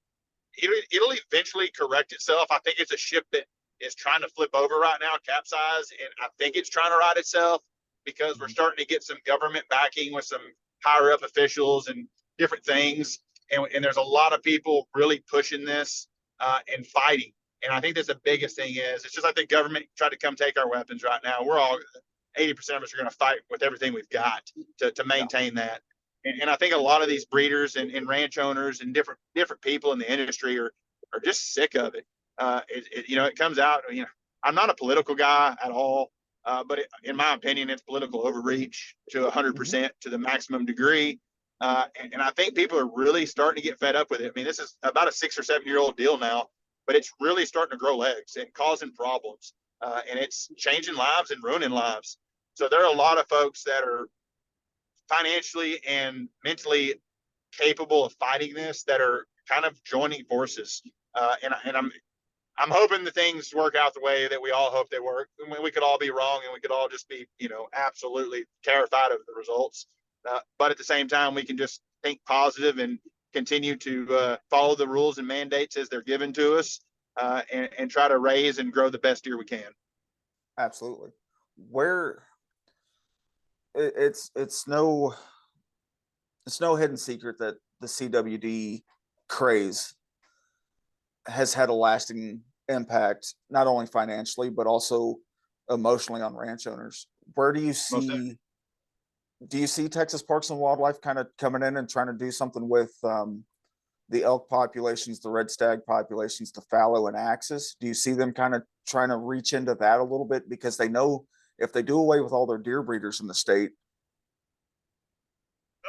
It'll eventually correct itself. I think it's a ship that is trying to flip over right now, capsize, and I think it's trying to right itself because we're starting to get some government backing with some higher up officials and different things. And there's a lot of people really pushing this and fighting. And I think that's the biggest thing is it's just like the government tried to come take our weapons right now. We're all 80% of us are going to fight with everything we've got to maintain that. And I think a lot of these breeders and ranch owners and different people in the industry are just sick of it. It comes out, I'm not a political guy at all, but in my opinion, it's political overreach to 100% to the maximum degree. And I think people are really starting to get fed up with it. I mean, this is about a 6 or 7 year old deal now, but it's really starting to grow legs and causing problems. And it's changing lives and ruining lives. So there are a lot of folks that are financially and mentally capable of fighting this that are kind of joining forces. And I'm hoping the things work out the way that we all hope they work. We could all be wrong, and we could all just be, absolutely terrified of the results. But at the same time, we can just think positive and continue to follow the rules and mandates as they're given to us, and try to raise and grow the best deer we can. Absolutely. Where it's no hidden secret that the CWD craze has had a lasting impact, not only financially but also emotionally on ranch owners. Where do you see Texas Parks and Wildlife kind of coming in and trying to do something with the elk populations, the red stag populations, the fallow and axis? Do you see them kind of trying to reach into that a little bit, because they know if they do away with all their deer breeders in the state?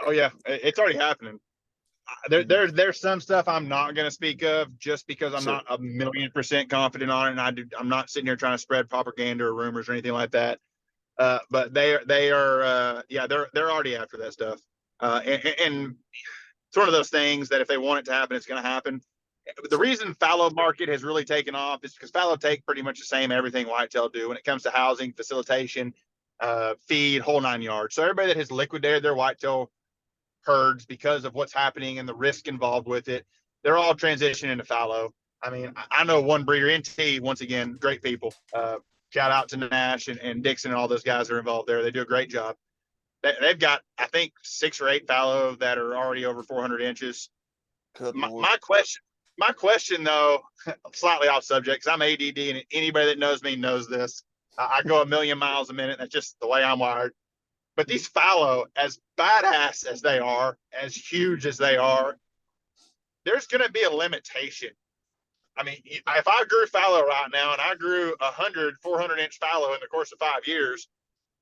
Oh yeah, it's already happening. There's some stuff I'm not going to speak of just because I'm not 1,000,000% confident on it, and I'm not sitting here trying to spread propaganda or rumors or anything like that. But they are yeah, they're already after that stuff. And it's one of those things that if they want it to happen, it's going to happen. The reason fallow market has really taken off is because fallow take pretty much the same everything whitetail do when it comes to housing, facilitation, feed, whole 9 yards. So everybody that has liquidated their whitetail herds because of what's happening and the risk involved with it, they're all transitioning to fallow. I mean, I know one breeder, NT, once again, great people. Shout out to Nash and Dixon and all those guys that are involved there. They do a great job. They've got, I think, 6 or 8 fallow that are already over 400 inches. My question, though, slightly off subject, because I'm ADD, and anybody that knows me knows this. I go 1,000,000 miles a minute. That's just the way I'm wired. But these fallow, as badass as they are, as huge as they are, there's going to be a limitation. I mean, if I grew fallow right now and I grew 100, 400-inch fallow in the course of 5 years,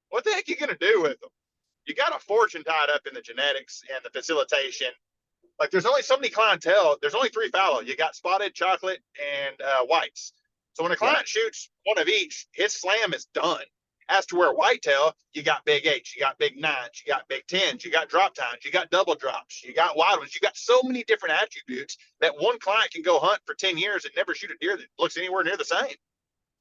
what the heck are you going to do with them? You got a fortune tied up in the genetics and the facilitation. Like, there's only so many clientele. There's only 3 fallow. You got spotted, chocolate, and whites. So when a client shoots one of each, his slam is done. As to where whitetail, you got big 8s, you got big 9s, you got big 10s, you got drop tines, you got double drops, you got wide ones. You got so many different attributes that one client can go hunt for 10 years and never shoot a deer that looks anywhere near the same.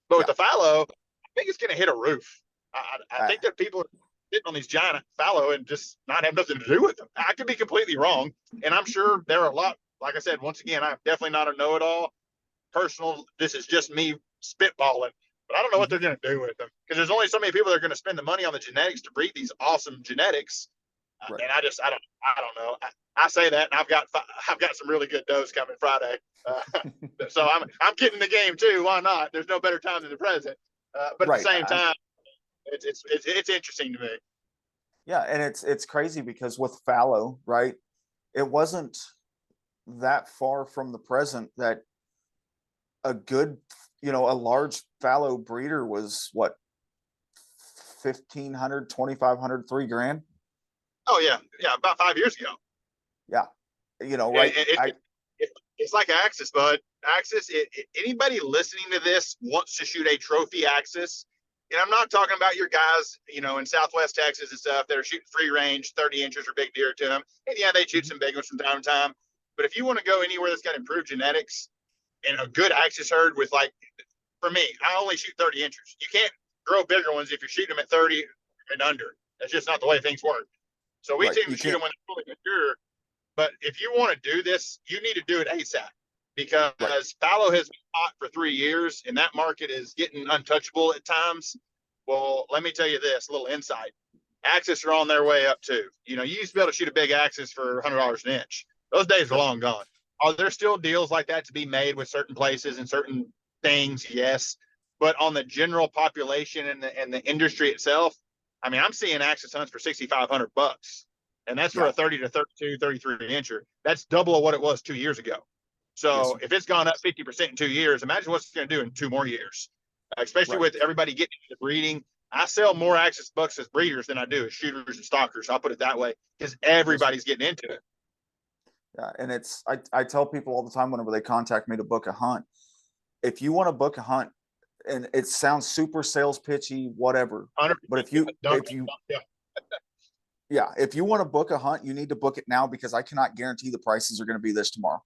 But with the fallow, I think it's going to hit a roof. I think that people are sitting on these giant fallow and just not have nothing to do with them. I could be completely wrong. And I'm sure there are a lot, like I said, once again, I'm definitely not a know-it-all. This is just me spitballing. But I don't know what they're going to do with them, because there's only so many people that are going to spend the money on the genetics to breed these awesome genetics. And I don't know. I say that, and I've got some really good does coming Friday. So I'm getting the game too. Why not? There's no better time than the present. But at the same time, it's interesting to me. Yeah, and it's crazy because with fallow, right? It wasn't that far from the present that a good, a large fallow breeder was what, 1,500, 2,500, $3,000. Oh yeah, about 5 years ago. Yeah, right. It's like Axis, bud. Axis. Anybody listening to this wants to shoot a trophy Axis, and I'm not talking about your guys, in Southwest Texas and stuff that are shooting free range, 30 inches or big deer to them. And yeah, they shoot some big ones from time to time. But if you want to go anywhere that's got improved genetics and a good Axis herd with, like, for me, I only shoot 30 inches. You can't grow bigger ones if you're shooting them at 30 and under. That's just not the way things work. So we tend to shoot them when they're fully mature. But if you want to do this, you need to do it ASAP, because fallow has been hot for 3 years and that market is getting untouchable at times. Well, let me tell you this, a little insight. Axis are on their way up too. You used to be able to shoot a big Axis for $100 an inch. Those days are long gone. Are there still deals like that to be made with certain places and certain things? Yes. But on the general population and the industry itself, I mean, I'm seeing Axis hunts for $6,500. And that's for a 30 to 32, 33 incher. That's double of what it was 2 years ago. So if it's gone up 50% in 2 years, imagine what it's going to do in 2 more years, especially with everybody getting into breeding. I sell more Axis bucks as breeders than I do as shooters and stalkers. I'll put it that way, because everybody's getting into it. Yeah. And I tell people all the time whenever they contact me to book a hunt, if you want to book a hunt, and it sounds super sales pitchy, whatever, but if you want to book a hunt, you need to book it now, because I cannot guarantee the prices are going to be this tomorrow.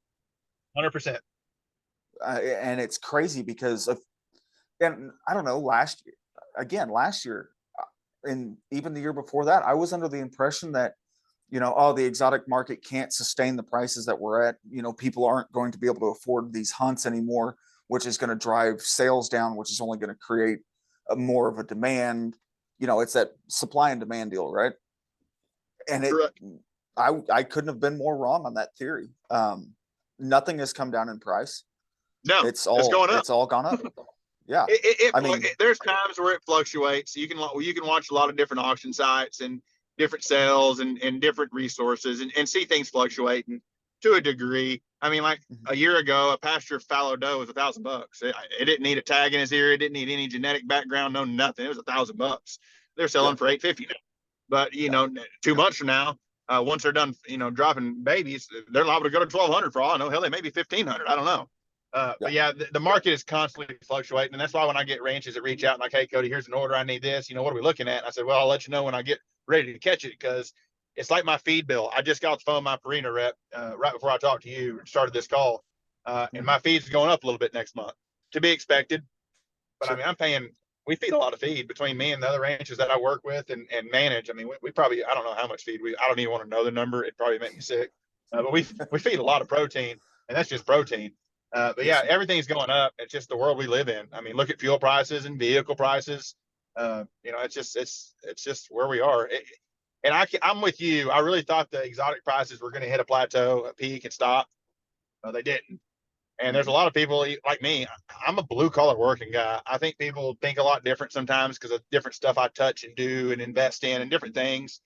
100%. and it's crazy because of, and I don't know, last year, and even the year before that, I was under the impression that, oh, the exotic market can't sustain the prices that we're at. People aren't going to be able to afford these hunts anymore, which is going to drive sales down, which is only going to create more of a demand. It's that supply and demand deal, right? And Correct. I couldn't have been more wrong on that theory. Nothing has come down in price. No, It's it's all going up. it's all gone up. Yeah. I mean, There's times where it fluctuates. You can watch a lot of different auction sites and different sales and different resources and see things fluctuating to a degree. I mean, like a year ago, a pasture fallow doe was $1,000. It didn't need a tag in his ear. It didn't need any genetic background. No, nothing. It was $1,000. They're selling yeah, for $850 now. But yeah, 2 months from now, once they're done, dropping babies, they're liable to go to 1,200 for all I know. Hell, they may be 1,500. I don't know. yeah, But yeah, the market is constantly fluctuating, and that's why when I get ranches that reach out and like, hey, Cody, here's an order, I need this. What are we looking at? And I said, well, I'll let you know when I get ready to catch it, because it's like my feed bill. I just got the phone with my Purina rep right before I talked to you, started this call, and mhm, my feed's going up a little bit next month, to be expected. But I sure, mean, we feed a lot of feed between me and the other ranches that I work with and manage. I mean, we probably, I don't know how much feed I don't even want to know the number. It'd probably make me sick. But we feed a lot of protein, and that's just protein. But yes, yeah, sir. everything's going up. It's just the world we live in. I mean, look at fuel prices and vehicle prices. It's just where we are. And I'm with you. I really thought the exotic prices were going to hit a plateau, a peak, and stop. They didn't. And there's a Mhm. lot of people like me. I'm a blue collar working guy. I think people think a lot different sometimes because of different stuff I touch and do and invest in and different things.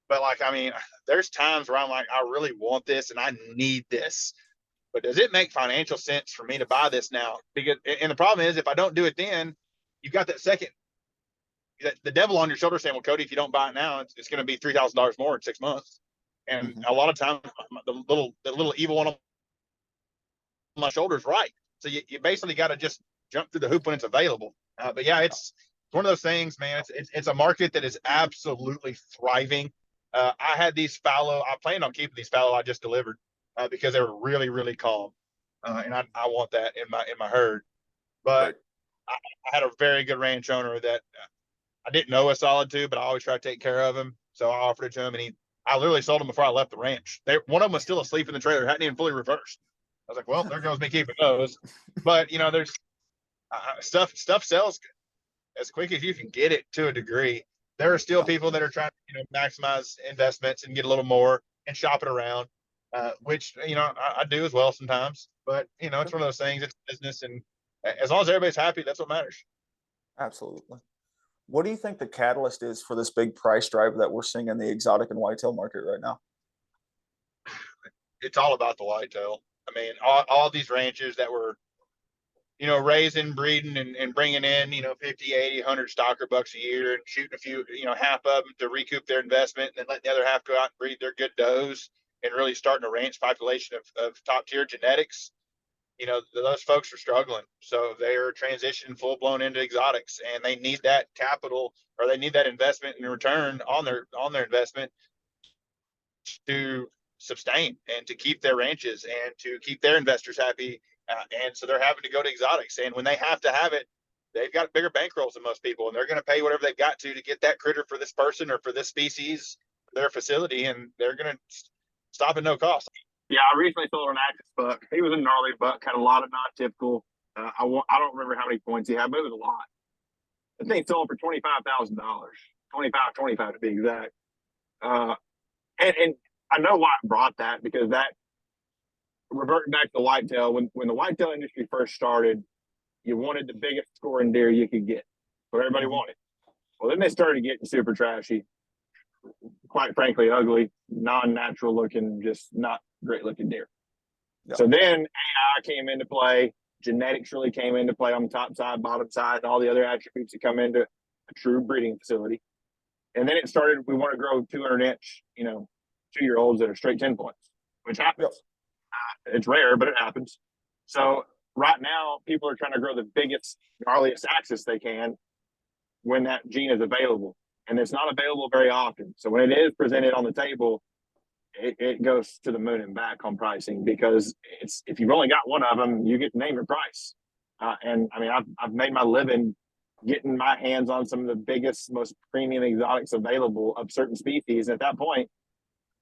But like, I mean, there's times where I'm like, I really want this and I need this. But does it make financial sense for me to buy this now? Because, and the problem is, if I don't do it then, you've got that second, the devil on your shoulder saying, well, Cody, if you don't buy it now, it's going to be $3,000 more in 6 months. And Mhm. a lot of times, the little evil one on my shoulders right. So you basically got to just jump through the hoop when it's available. But yeah, it's one of those things, man. It's a market that is absolutely thriving. I had these fallow. I planned on keeping these fallow I just delivered because they were really really calm, and I want that in my herd. But Right. I, I had a very good ranch owner that I didn't know a solid to, but I always try to take care of him. So I offered it to him, and I literally sold him before I left the ranch. One of them was still asleep in the trailer, hadn't even fully reversed. I was like, well, there goes me keeping those. But there's stuff sells as quick as you can get it to a degree. There are still Yeah. people that are trying to maximize investments and get a little more and shop it around, which I do as well sometimes. But it's Sure. one of those things. It's business, and as long as everybody's happy, that's what matters. Absolutely. What do you think the catalyst is for this big price drive that we're seeing in the exotic and whitetail market right now? It's all about the whitetail. I mean, all these ranches that were raising, breeding, and bringing in, 50, 80, 100 stalker bucks a year and shooting a few, half of them to recoup their investment and then letting the other half go out and breed their good does and really starting a ranch population of top tier genetics. Those folks are struggling. So they're transitioning full blown into exotics, and they need that capital, or they need that investment in return on their investment to sustain and to keep their ranches and to keep their investors happy. And so they're having to go to exotics. And when they have to have it, they've got bigger bankrolls than most people, and they're going to pay whatever they've got to get that critter for this person or for this species, their facility, and they're going to stop at no cost. Yeah, I recently sold an Axis buck. He was a gnarly buck, had a lot of non-typical. I don't remember how many points he had, but it was a lot. The thing sold for $25,000, 25 to be exact. Uh, and I know why I brought that, because that reverting back to the whitetail, when the whitetail industry first started, you wanted the biggest scoring deer you could get. What everybody Mhm. wanted. Well, then they started getting super trashy, quite frankly, ugly, non-natural looking, just not great looking deer. Yeah. So then AI came into play, genetics really came into play on the top side, bottom side, and all the other attributes that come into a true breeding facility. And then it started, we want to grow 200-inch, 2-year-olds that are straight 10 points, which Yeah. happens. It's rare, but it happens. So right now, people are trying to grow the biggest, gnarliest axis they can when that gene is available. And it's not available very often. So when it is presented on the table, it goes to the moon and back on pricing, because it's, if you've only got one of them, you get to name your price. And I mean, I've made my living getting my hands on some of the biggest, most premium exotics available of certain species. And at that point,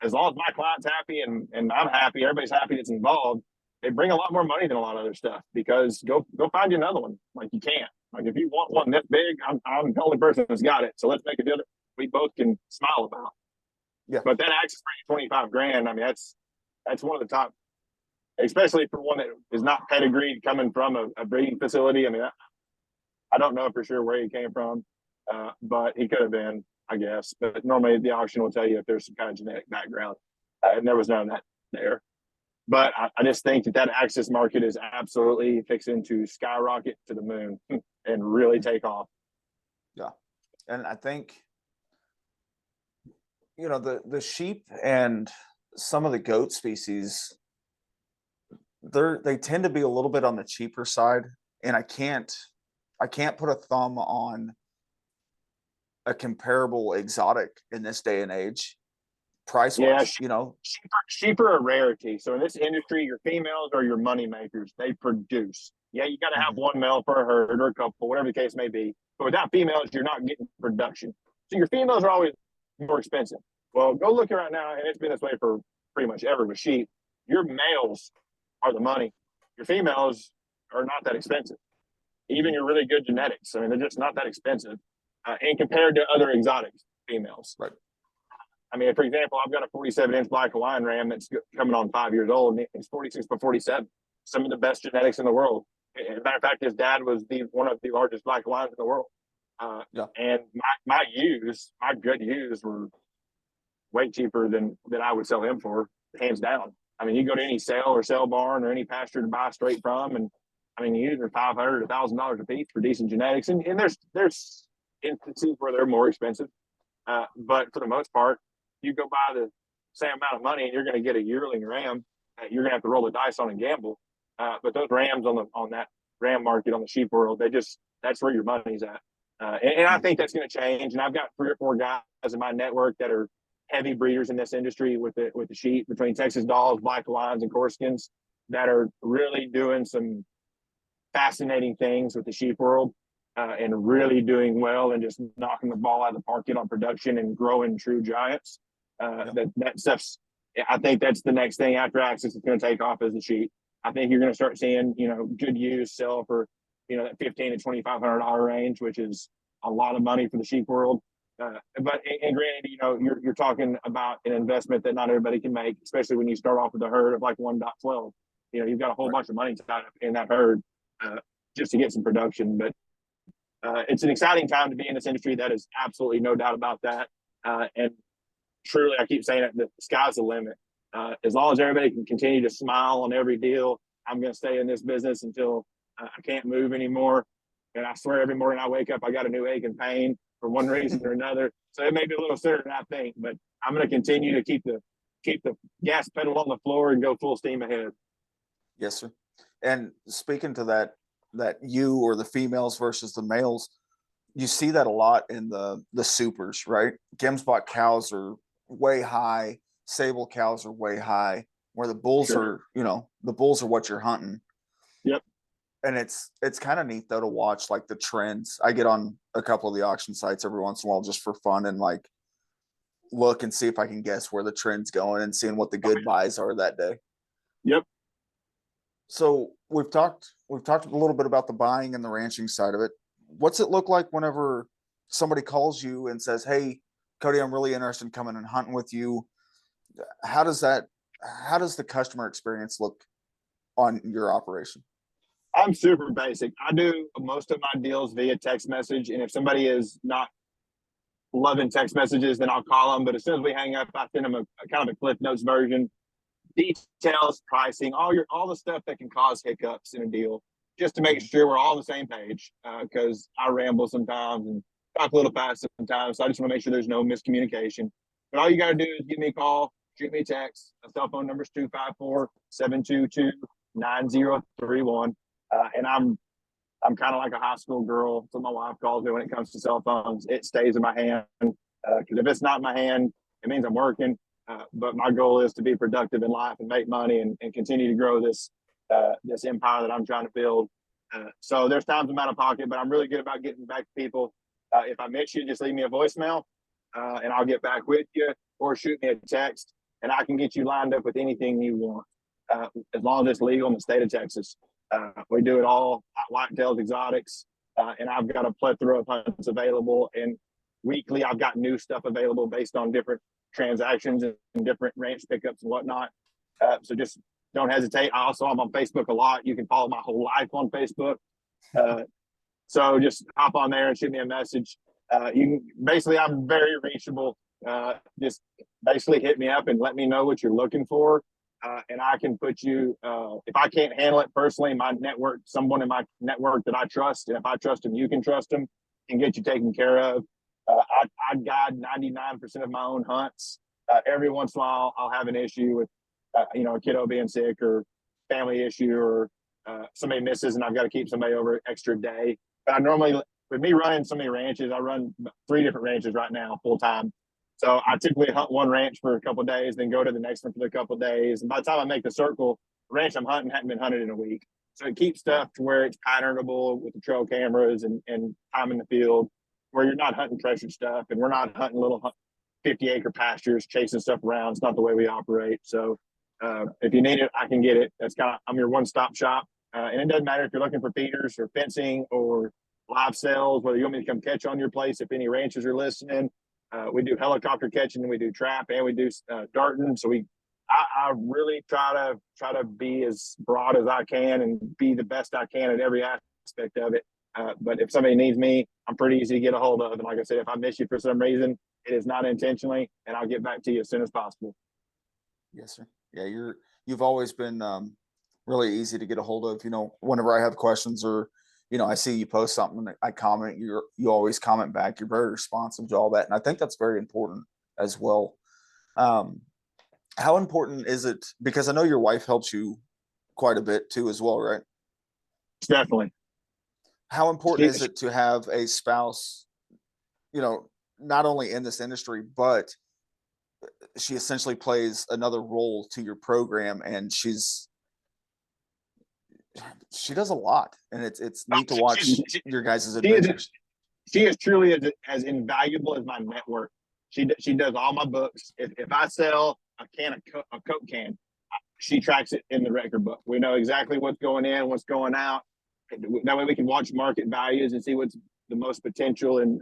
as long as my client's happy and I'm happy, everybody's happy that's involved, they bring a lot more money than a lot of other stuff, because go find you another one. Like, you can't. Like, if you want one this big, I'm the only person that's got it. So let's make a deal that we both can smile about. Yeah. But that access rate, 25 grand, I mean, that's one of the top, especially for one that is not pedigreed coming from a breeding facility. I mean, I don't know for sure where he came from, but he could have been, I guess. But normally the auction will tell you if there's some kind of genetic background, and there was none of that there. But I just think that access market is absolutely fixing to skyrocket to the moon and really take off. Yeah. And I think, you know, the sheep and some of the goat species, they tend to be a little bit on the cheaper side. And I can't put a thumb on a comparable exotic in this day and age, price wise. You know, sheep are a rarity. So in this industry, your females are your money makers. They produce. Yeah, you got to have one male per herd or a couple, whatever the case may be. But without females, you're not getting production. So your females are always more expensive. Well, go look right now, and it's been this way for pretty much ever with sheep. Your males are the money. Your females are not that expensive. Even your really good genetics, I mean, they're just not that expensive, and compared to other exotic females. Right. I mean, for example, I've got a 47-inch black Hawaiian ram that's coming on 5 years old, and it's 46 by 47. Some of the best genetics in the world. As a matter of fact, his dad was one of the largest black Hawaiians in the world. And my good ewes were way cheaper than I would sell him for, hands down. I mean, you go to any sale or sell barn or any pasture to buy straight from, and I mean, ewes are $500 to $1,000 a piece for decent genetics, and there's instances where they're more expensive, but for the most part, you go buy the same amount of money and you're going to get a yearling ram that you're going to have to roll the dice on and gamble. But those rams on that ram market on the sheep world, that's where your money's at. And I think that's going to change. And I've got 3 or 4 guys in my network that are heavy breeders in this industry with the sheep, between Texas Dogs, Black Hawaiians, and Corskins, that are really doing some fascinating things with the sheep world, and really doing well and just knocking the ball out of the park on production and growing true giants. That stuff's, I think that's the next thing after access is going to take off, is the sheep. I think you're going to start seeing, good ewes sell for, that $1,500 to $2,500 range, which is a lot of money for the sheep world. But granted, you're talking about an investment that not everybody can make, especially when you start off with a herd of like 1.12. You've got a whole bunch of money tied up in that herd, just to get some production. But it's an exciting time to be in this industry. That is absolutely no doubt about that. And truly, I keep saying it, the sky's the limit. As long as everybody can continue to smile on every deal, I'm going to stay in this business until I can't move anymore. And I swear, every morning I wake up, I got a new ache and pain for one reason or another. So it may be a little sooner than I think, but I'm going to continue to keep the gas pedal on the floor and go full steam ahead. Yes, sir. And speaking to that ewe or the females versus the males, you see that a lot in the supers, right? Gemsbok cows are way high, sable cows are way high, where the bulls are, the bulls are what you're hunting. Yep. And it's kind of neat though to watch like the trends. I get on a couple of the auction sites every once in a while just for fun and like look and see if I can guess where the trend's going and seeing what the good buys are that day. Yep. So we've talked a little bit about the buying and the ranching side of it. What's it look like whenever somebody calls you and says, "Hey, Cody, I'm really interested in coming and hunting with you"? How does the customer experience look on your operation? I'm super basic. I do most of my deals via text message, and if somebody is not loving text messages, then I'll call them. But as soon as we hang up, I send them a kind of a Cliff Notes version, details, pricing, all the stuff that can cause hiccups in a deal, just to make sure we're all on the same page. Because I ramble sometimes and talk a little fast sometimes, so I just want to make sure there's no miscommunication. But all you got to do is give me a call, shoot me a text. My cell phone number is 254-722-9031. And I'm kind of like a high school girl. That's what my wife calls me when it comes to cell phones. It stays in my hand, because if it's not in my hand, it means I'm working. But my goal is to be productive in life and make money and continue to grow this empire that I'm trying to build. So there's times I'm out of pocket, but I'm really good about getting back to people. If I miss you, just leave me a voicemail, and I'll get back with you, or shoot me a text, and I can get you lined up with anything you want, as long as it's legal in the state of Texas. We do it all at Whitetails Exotics, and I've got a plethora of hunts available. And weekly, I've got new stuff available based on different transactions and different ranch pickups and whatnot. So just don't hesitate. I'm on Facebook a lot. You can follow my whole life on Facebook. So just hop on there and shoot me a message. I'm very reachable. Just basically hit me up and let me know what you're looking for. And I can put you, if I can't handle it personally, my network, someone in my network that I trust, and if I trust them, you can trust them, and get you taken care of. I guide 99% of my own hunts. Every once in a while, I'll have an issue with, a kiddo being sick, or family issue, or somebody misses and I've got to keep somebody over an extra day. But I normally, with me running so many ranches, I run 3 different ranches right now full time. So I typically hunt one ranch for a couple of days, then go to the next one for a couple of days. And by the time I make the circle, the ranch I'm hunting hadn't been hunted in a week. So it keeps stuff to where it's patternable with the trail cameras and time in the field, where you're not hunting pressured stuff, and we're not hunting little 50-acre pastures, chasing stuff around. It's not the way we operate. So if you need it, I can get it. I'm your one-stop shop. And it doesn't matter if you're looking for feeders or fencing or live sales, whether you want me to come catch on your place, if any ranches are listening. We do helicopter catching, and we do trap, and we do darting. So I really try to be as broad as I can and be the best I can at every aspect of it. But if somebody needs me, I'm pretty easy to get a hold of. And like I said, if I miss you for some reason, it is not intentionally, and I'll get back to you as soon as possible. Yes, sir. Yeah, you've always been really easy to get a hold of. Whenever I have questions, or I see you post something, I comment. You always comment back. You're very responsive to all that, and I think that's very important as well. How important is it? Because I know your wife helps you quite a bit too, as well, right? Definitely. How important is it to have a spouse? Not only in this industry, but she essentially plays another role to your program, and she does a lot, and it's neat to watch your guys' adventures. She is truly as invaluable as my network. She does all my books. If I sell a Coke can, she tracks it in the record book. We know exactly what's going in, what's going out. That way we can watch market values and see what's the most potential and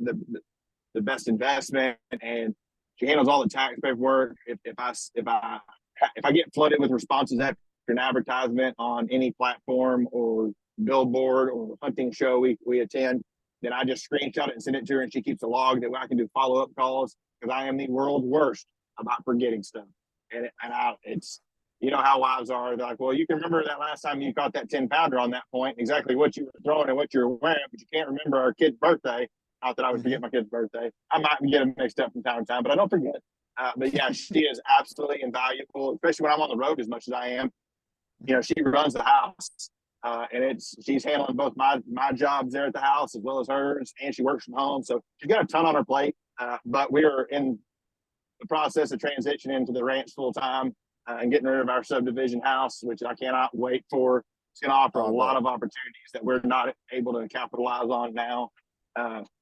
the best investment. And she handles all the tax paperwork. If I get flooded with responses after an advertisement on any platform or billboard or hunting show we attend, then I just screenshot it and send it to her, and she keeps a log that way I can do follow-up calls, because I am the world's worst about forgetting stuff. It's how wives are. They're like, well, you can remember that last time you caught that 10-pounder on that point, exactly what you were throwing and what you were wearing, but you can't remember our kid's birthday. Not that I would forget my kid's birthday. I might get them mixed up from time to time, but I don't forget. But yeah, she is absolutely invaluable, especially when I'm on the road as much as I am. She runs the house, and she's handling both my jobs there at the house as well as hers, and she works from home. So she's got a ton on her plate. But we are in the process of transitioning into the ranch full time, and getting rid of our subdivision house, which I cannot wait for. It's going to offer a lot of opportunities that we're not able to capitalize on now.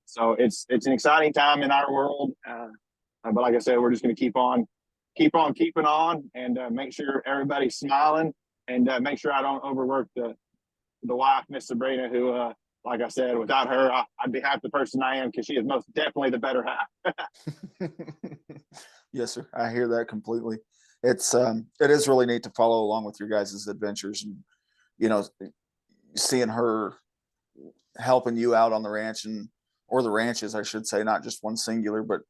So it's an exciting time in our world. But like I said, we're just going to keep on keeping on, and make sure everybody's smiling, and make sure I don't overwork the wife, Miss Sabrina, who, like I said, without her, I'd be half the person I am, because she is most definitely the better half. Yes, sir. I hear that completely. It is really neat to follow along with your guys' adventures, and seeing her helping you out on the ranch, or the ranches, I should say, not just one singular, but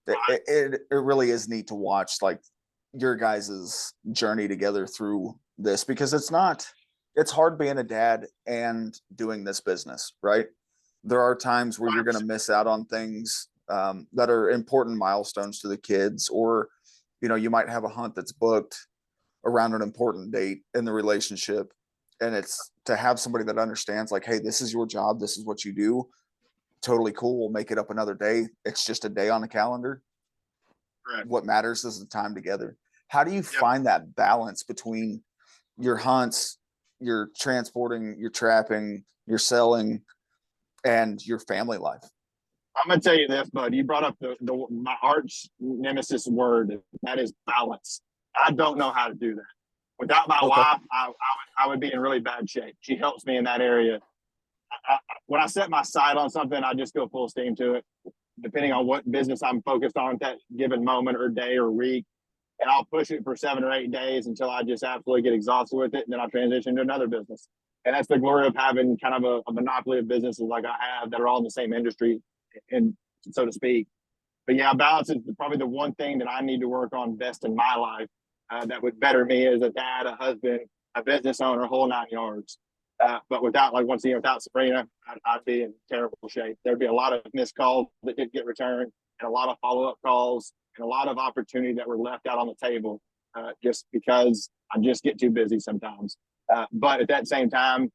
it really is neat to watch, like, your guys' journey together through this, because it's hard being a dad and doing this business, right? There are times where you're going to miss out on things that are important milestones to the kids, or you might have a hunt that's booked around an important date in the relationship, and it's to have somebody that understands, like, hey, this is your job, this is what you do. Totally cool. We'll make it up another day. It's just a day on the calendar. Correct. what matters is the time together. How do you find that balance between your hunts, your transporting, your trapping, your selling, and your family life? I'm gonna tell you this, bud. You brought up my arch nemesis word. That is balance. I don't know how to do that. Without my wife, I would be in really bad shape. She helps me in that area. When I set my sight on something, I just go full steam to it, depending on what business I'm focused on at that given moment or day or week. And I'll push it for 7 or 8 days until I just absolutely get exhausted with it. And then I'll transition to another business. And that's the glory of having kind of a monopoly of businesses like I have that are all in the same industry, and so to speak. But yeah, balance is probably the one thing that I need to work on best in my life, that would better me as a dad, a husband, a business owner, whole 9 yards. But without, like, once again, without Sabrina, I'd be in terrible shape. There'd be a lot of missed calls that didn't get returned, and a lot of follow-up calls, and a lot of opportunity that were left out on the table, just because I just get too busy sometimes. But at that same time,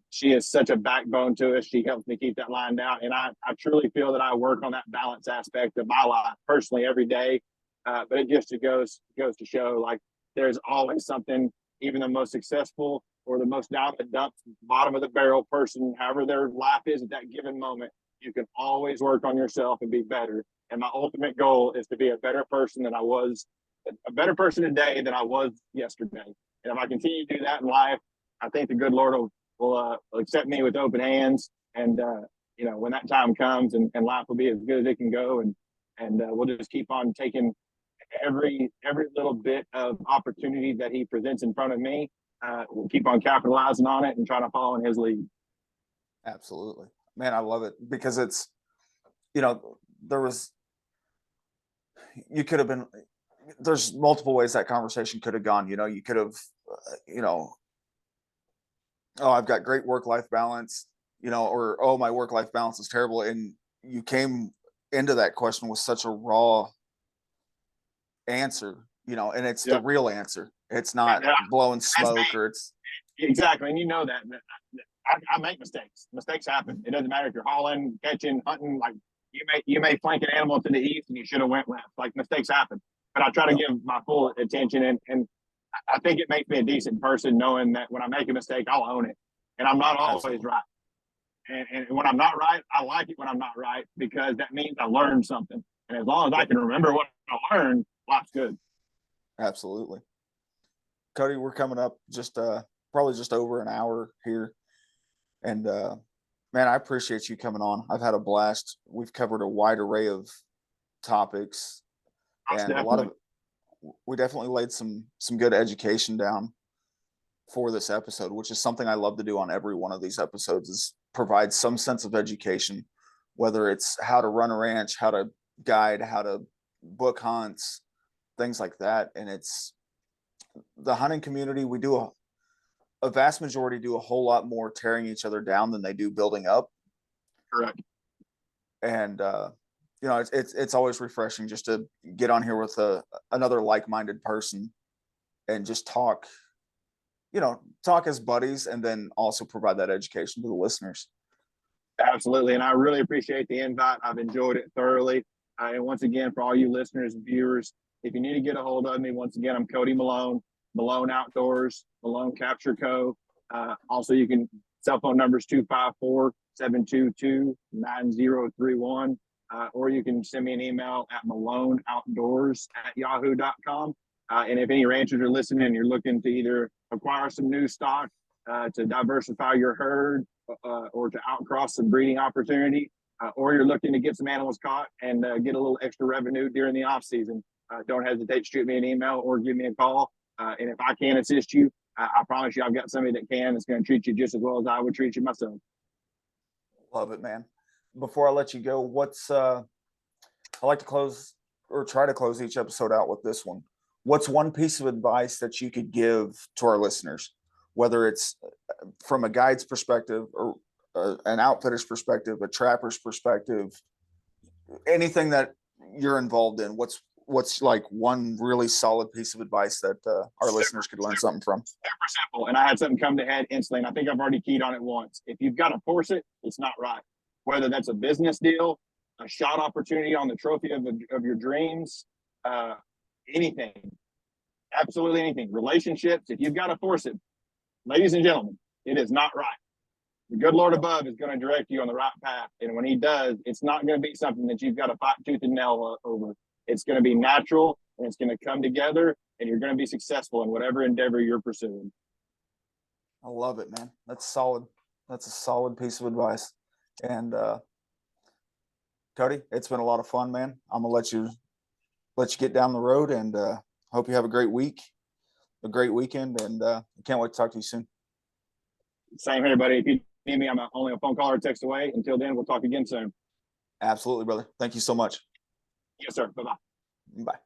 she is such a backbone to us. She helps me keep that line down. And I truly feel that I work on that balance aspect of my life personally every day. But it just goes to show, like, there's always something, even the most successful or the most down the dump, bottom of the barrel person, however their life is at that given moment, you can always work on yourself and be better. And my ultimate goal is to be a better person than I was, a better person today than I was yesterday. And if I continue to do that in life, I think the good Lord will accept me with open hands. And, when that time comes, and life will be as good as it can go. And we'll just keep on taking every little bit of opportunity that he presents in front of me. We'll keep on capitalizing on it and trying to follow in his lead. Absolutely, man. I love it because it's, you could have been, there's multiple ways that conversation could have gone. You could have, oh, I've got great work-life balance, or, oh, my work-life balance is terrible. And you came into that question with such a raw answer, and it's the real answer. It's not blowing smoke, or it's exactly. And that I make mistakes. Mistakes happen. It doesn't matter if you're hauling, catching, hunting. Like, you may flank an animal to the east and you should have went left. Like, mistakes happen. But I try to give my full attention, and I think it makes me a decent person knowing that when I make a mistake, I'll own it. And I'm not always right. And when I'm not right, I like it when I'm not right, because that means I learned something. And as long as I can remember what I learned, life's good. Absolutely. Cody, we're coming up just probably just over an hour here. And man, I appreciate you coming on. I've had a blast. We've covered a wide array of topics, and we definitely laid some good education down for this episode, which is something I love to do on every one of these episodes, is provide some sense of education, whether it's how to run a ranch, how to guide, how to book hunts, things like that. And it's the hunting community. We do a vast majority do a whole lot more tearing each other down than they do building up. Correct. And it's always refreshing just to get on here with another like-minded person and just talk as buddies, and then also provide that education to the listeners. Absolutely. And I really appreciate the invite. I've enjoyed it thoroughly. And once again, for all you listeners and viewers, if you need to get a hold of me, once again, I'm Cody Malone, Malone Outdoors, Malone Capture Co. Also, you can, cell phone numbers 254-722-9031. Or you can send me an email at maloneoutdoors@yahoo.com. And if any ranchers are listening and you're looking to either acquire some new stock, to diversify your herd, or to outcross some breeding opportunity, or you're looking to get some animals caught and get a little extra revenue during the off season, don't hesitate to shoot me an email or give me a call. And if I can assist you, I promise you I've got somebody that can, that's going to treat you just as well as I would treat you myself. Love it, man. Before I let you go, I like to close, or try to close each episode out with this one. What's one piece of advice that you could give to our listeners, whether it's from a guide's perspective, or an outfitter's perspective, a trapper's perspective, anything that you're involved in? What's like one really solid piece of advice that our listeners could learn something from? Super simple. And I had something come to head instantly, and I think I've already keyed on it once. If you've got to force it, it's not right. Whether that's a business deal, a shot opportunity on the trophy of your dreams, anything, absolutely anything. Relationships, if you've got to force it, ladies and gentlemen, it is not right. The good Lord above is going to direct you on the right path. And when he does, it's not going to be something that you've got to fight tooth and nail over. It's going to be natural, and it's going to come together, and you're going to be successful in whatever endeavor you're pursuing. I love it, man. That's solid. That's a solid piece of advice. And Cody, it's been a lot of fun, man. I'm gonna let you get down the road, and hope you have a great week, a great weekend, and I can't wait to talk to you soon. Same here, buddy. If you need me, I'm only a phone call or a text away. Until then, we'll talk again soon. Absolutely, brother. Thank you so much. Yes, sir. Bye-bye. Bye.